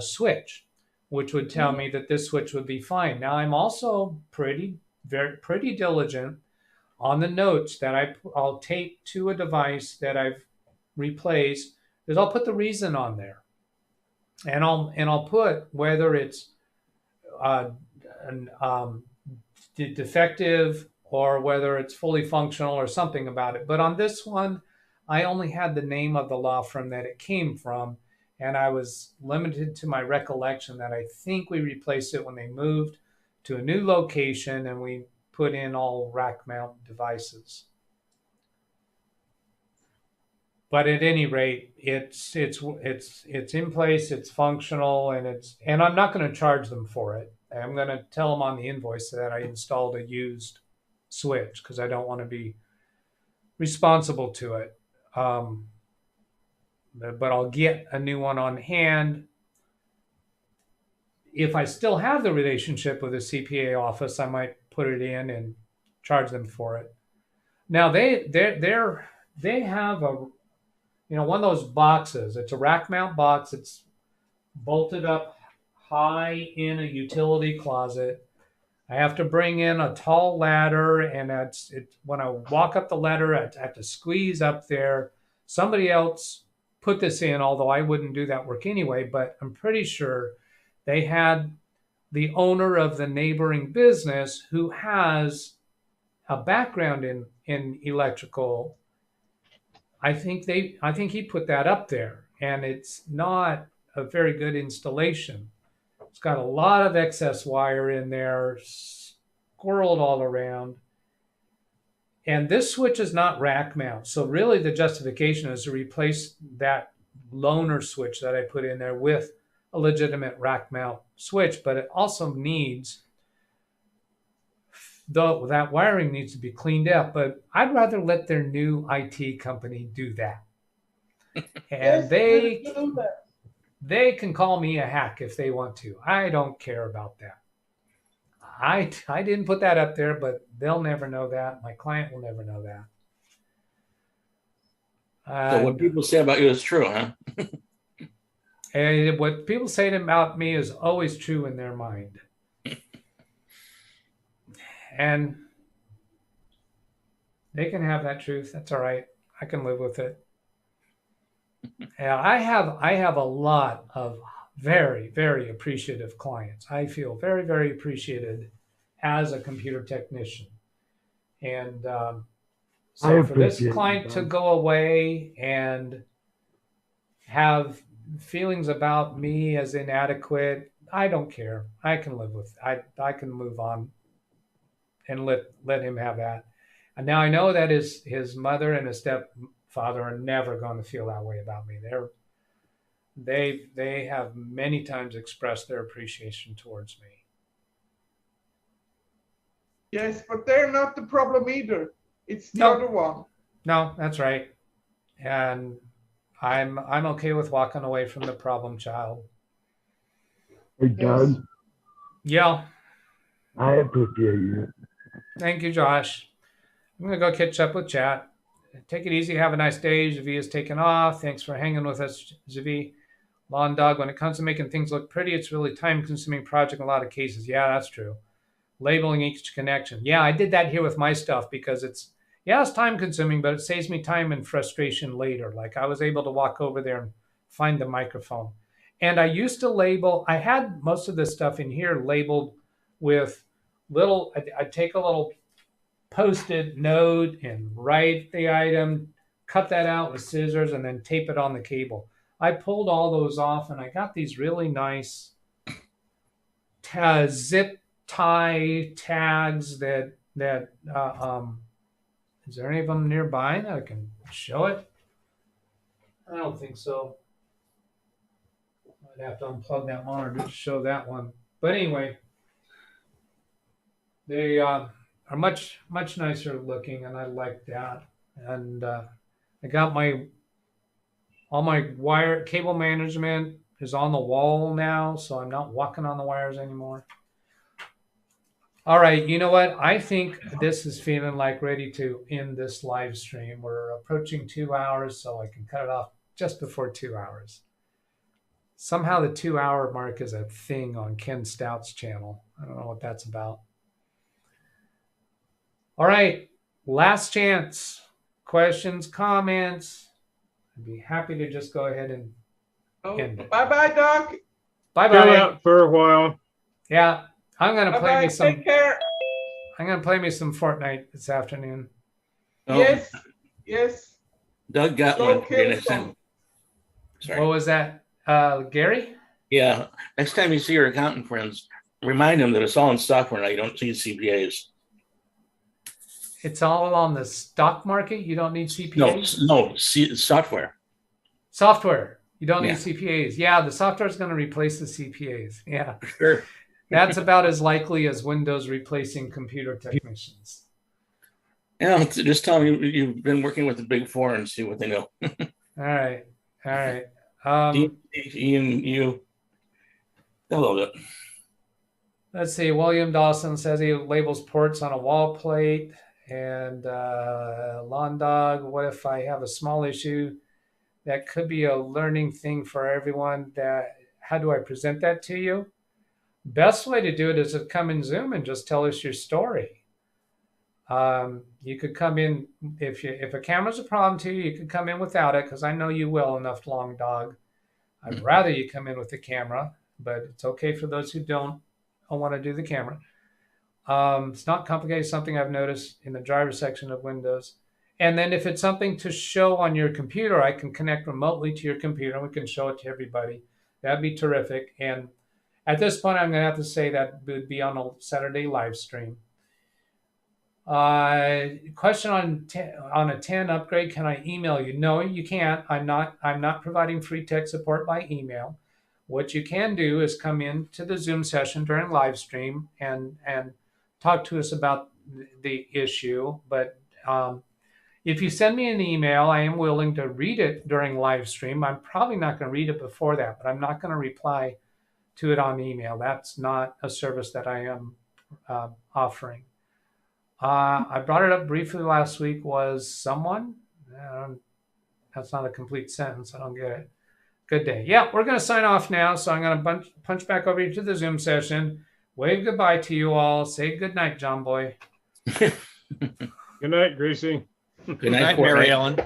switch, which would tell me that this switch would be fine. Now, I'm also pretty diligent on the notes that I'll tape to a device that I've replaced, is I'll put the reason on there, and I'll put whether it's defective or whether it's fully functional or something about it. But on this one, I only had the name of the law firm that it came from, and I was limited to my recollection that I think we replaced it when they moved to a new location and we put in all rack mount devices. But at any rate, it's in place, it's functional, and I'm not going to charge them for it. I'm going to tell them on the invoice that I installed a used switch because I don't want to be responsible to it. But I'll get a new one on hand. If I still have the relationship with the CPA office, I might put it in and charge them for it. Now they have a, one of those boxes. It's a rack mount box. It's bolted up high in a utility closet. I have to bring in a tall ladder, and when I walk up the ladder, I have to squeeze up there. Somebody else put this in, although I wouldn't do that work anyway, but I'm pretty sure they had the owner of the neighboring business who has a background in electrical. I think he put that up there, and it's not a very good installation. It's got a lot of excess wire in there, squirreled all around. And this switch is not rack mount. So really the justification is to replace that loaner switch that I put in there with a legitimate rack mount switch, but it also needs, that wiring needs to be cleaned up. But I'd rather let their new IT company do that. And they can call me a hack if they want to. I don't care about that. I didn't put that up there, but they'll never know that. My client will never know that. So what people say about you is true, huh? And what people say about me is always true in their mind. And they can have that truth. That's all right. I can live with it. Yeah, I have a lot of very, very appreciative clients. I feel very, very appreciated as a computer technician. And so for this client to go away and have feelings about me as inadequate, I don't care. I can live with it. I can move on and let him have that. And now I know that his mother and his stepfather are never going to feel that way about me. They have many times expressed their appreciation towards me. Yes, but they're not the problem either. It's the other one. No, that's right. And I'm okay with walking away from the problem child. Hey, Doug. Yeah. I appreciate you. Thank you, Josh. I'm going to go catch up with chat. Take it easy. Have a nice day. Javi is taken off. Thanks for hanging with us, Javi. Lawn Dog, when it comes to making things look pretty, it's really time-consuming project in a lot of cases. Yeah, that's true. Labeling each connection. Yeah, I did that here with my stuff because it's time-consuming, but it saves me time and frustration later. Like I was able to walk over there and find the microphone. And I used to label, I had most of this stuff in here labeled with I'd take a little Post-it note and write the item, cut that out with scissors, and then tape it on the cable. I pulled all those off, and I got these really nice zip tie tags that is there any of them nearby that I can show it? I don't think so. I'd have to unplug that monitor to show that one. But anyway, they are much nicer looking, and I like that. And I got all my wire cable management is on the wall now, so I'm not walking on the wires anymore. All right, you know what? I think this is feeling like ready to end this live stream. We're approaching 2 hours, so I can cut it off just before 2 hours. Somehow the 2 hour mark is a thing on Ken Stout's channel. I don't know what that's about. All right, last chance. Questions, comments. I'd be happy to just go ahead and end it. Bye-bye, Doc. Bye-bye. Chill out for a while. Yeah, I'm going to play me some. Take care. I'm gonna play me some Fortnite this afternoon. Oh, Yes, yes. Doug got Go one for you kill next time. some. Sorry. What was that, Gary? Yeah. Next time you see your accountant friends, remind them that it's all in software now. You don't see CPAs. It's all on the stock market. You don't need CPAs. Software. Software. You don't need Yeah. CPAs. Yeah, the software is going to replace the CPAs. Yeah, Sure. that's about as likely as Windows replacing computer technicians. Yeah, just tell them you've been working with the Big Four and see what they know. All right. All right. You they'll love it. Let's see. William Dawson says he labels ports on a wall plate. And Lawn Dog, what if I have a small issue that could be a learning thing for everyone? How do I present that to you? Best way to do it is to come in Zoom and just tell us your story. You could come in if a camera's a problem to you. You could come in without it because I know you will enough, Long Dog. I'd rather you come in with the camera, but it's okay for those who don't want to do the camera. It's not complicated. Something I've noticed in the driver section of Windows. And then if it's something to show on your computer, I can connect remotely to your computer and we can show it to everybody. That'd be terrific. And at this point, I'm going to have to say that would be on a Saturday live stream. Question on a 10 upgrade, can I email you? No, you can't. I'm not providing free tech support by email. What you can do is come into the Zoom session during live stream and talk to us about the issue. But if you send me an email, I am willing to read it during live stream. I'm probably not going to read it before that, but I'm not going to reply to it on email. That's not a service that I am offering. I brought it up briefly last week. Was someone? That's not a complete sentence. I don't get it. Good day. Yeah, we're going to sign off now. So I'm going to punch back over here to the Zoom session. Wave goodbye to you all. Say good night, John Boy. Good night, Greasy. Good night, Mary Ellen.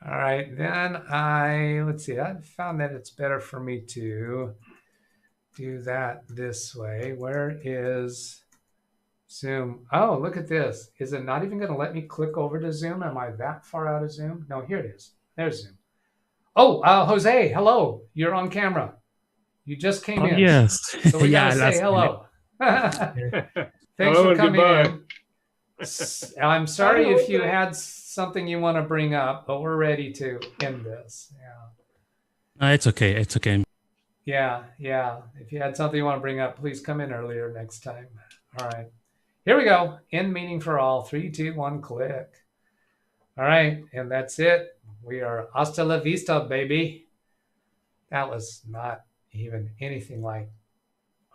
All right, then let's see. I found that it's better for me to do that this way. Where is Zoom? Oh, look at this. Is it not even going to let me click over to Zoom? Am I that far out of Zoom? No, here it is. There's Zoom. Oh, Jose, hello. You're on camera. You just came in. Yes. So we gotta say hello. Thanks for coming in. I'm sorry if you had something you want to bring up, but we're ready to end this. Yeah. It's okay. It's okay. Yeah. If you had something you want to bring up, please come in earlier next time. All right. Here we go. End meeting for all. 3, 2, 1, click. All right. And that's it. We are hasta la vista, baby. That was not even anything like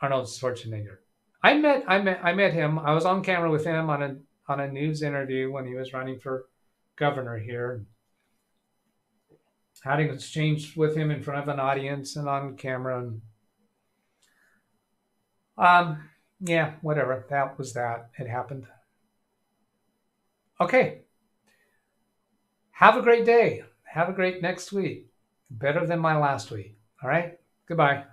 Arnold Schwarzenegger. I met him. I was on camera with him on a news interview when he was running for governor here. Had an exchange with him in front of an audience and on camera. And, yeah, whatever. That was that. It happened. Okay. Have a great day. Have a great next week. Better than my last week. All right. Goodbye.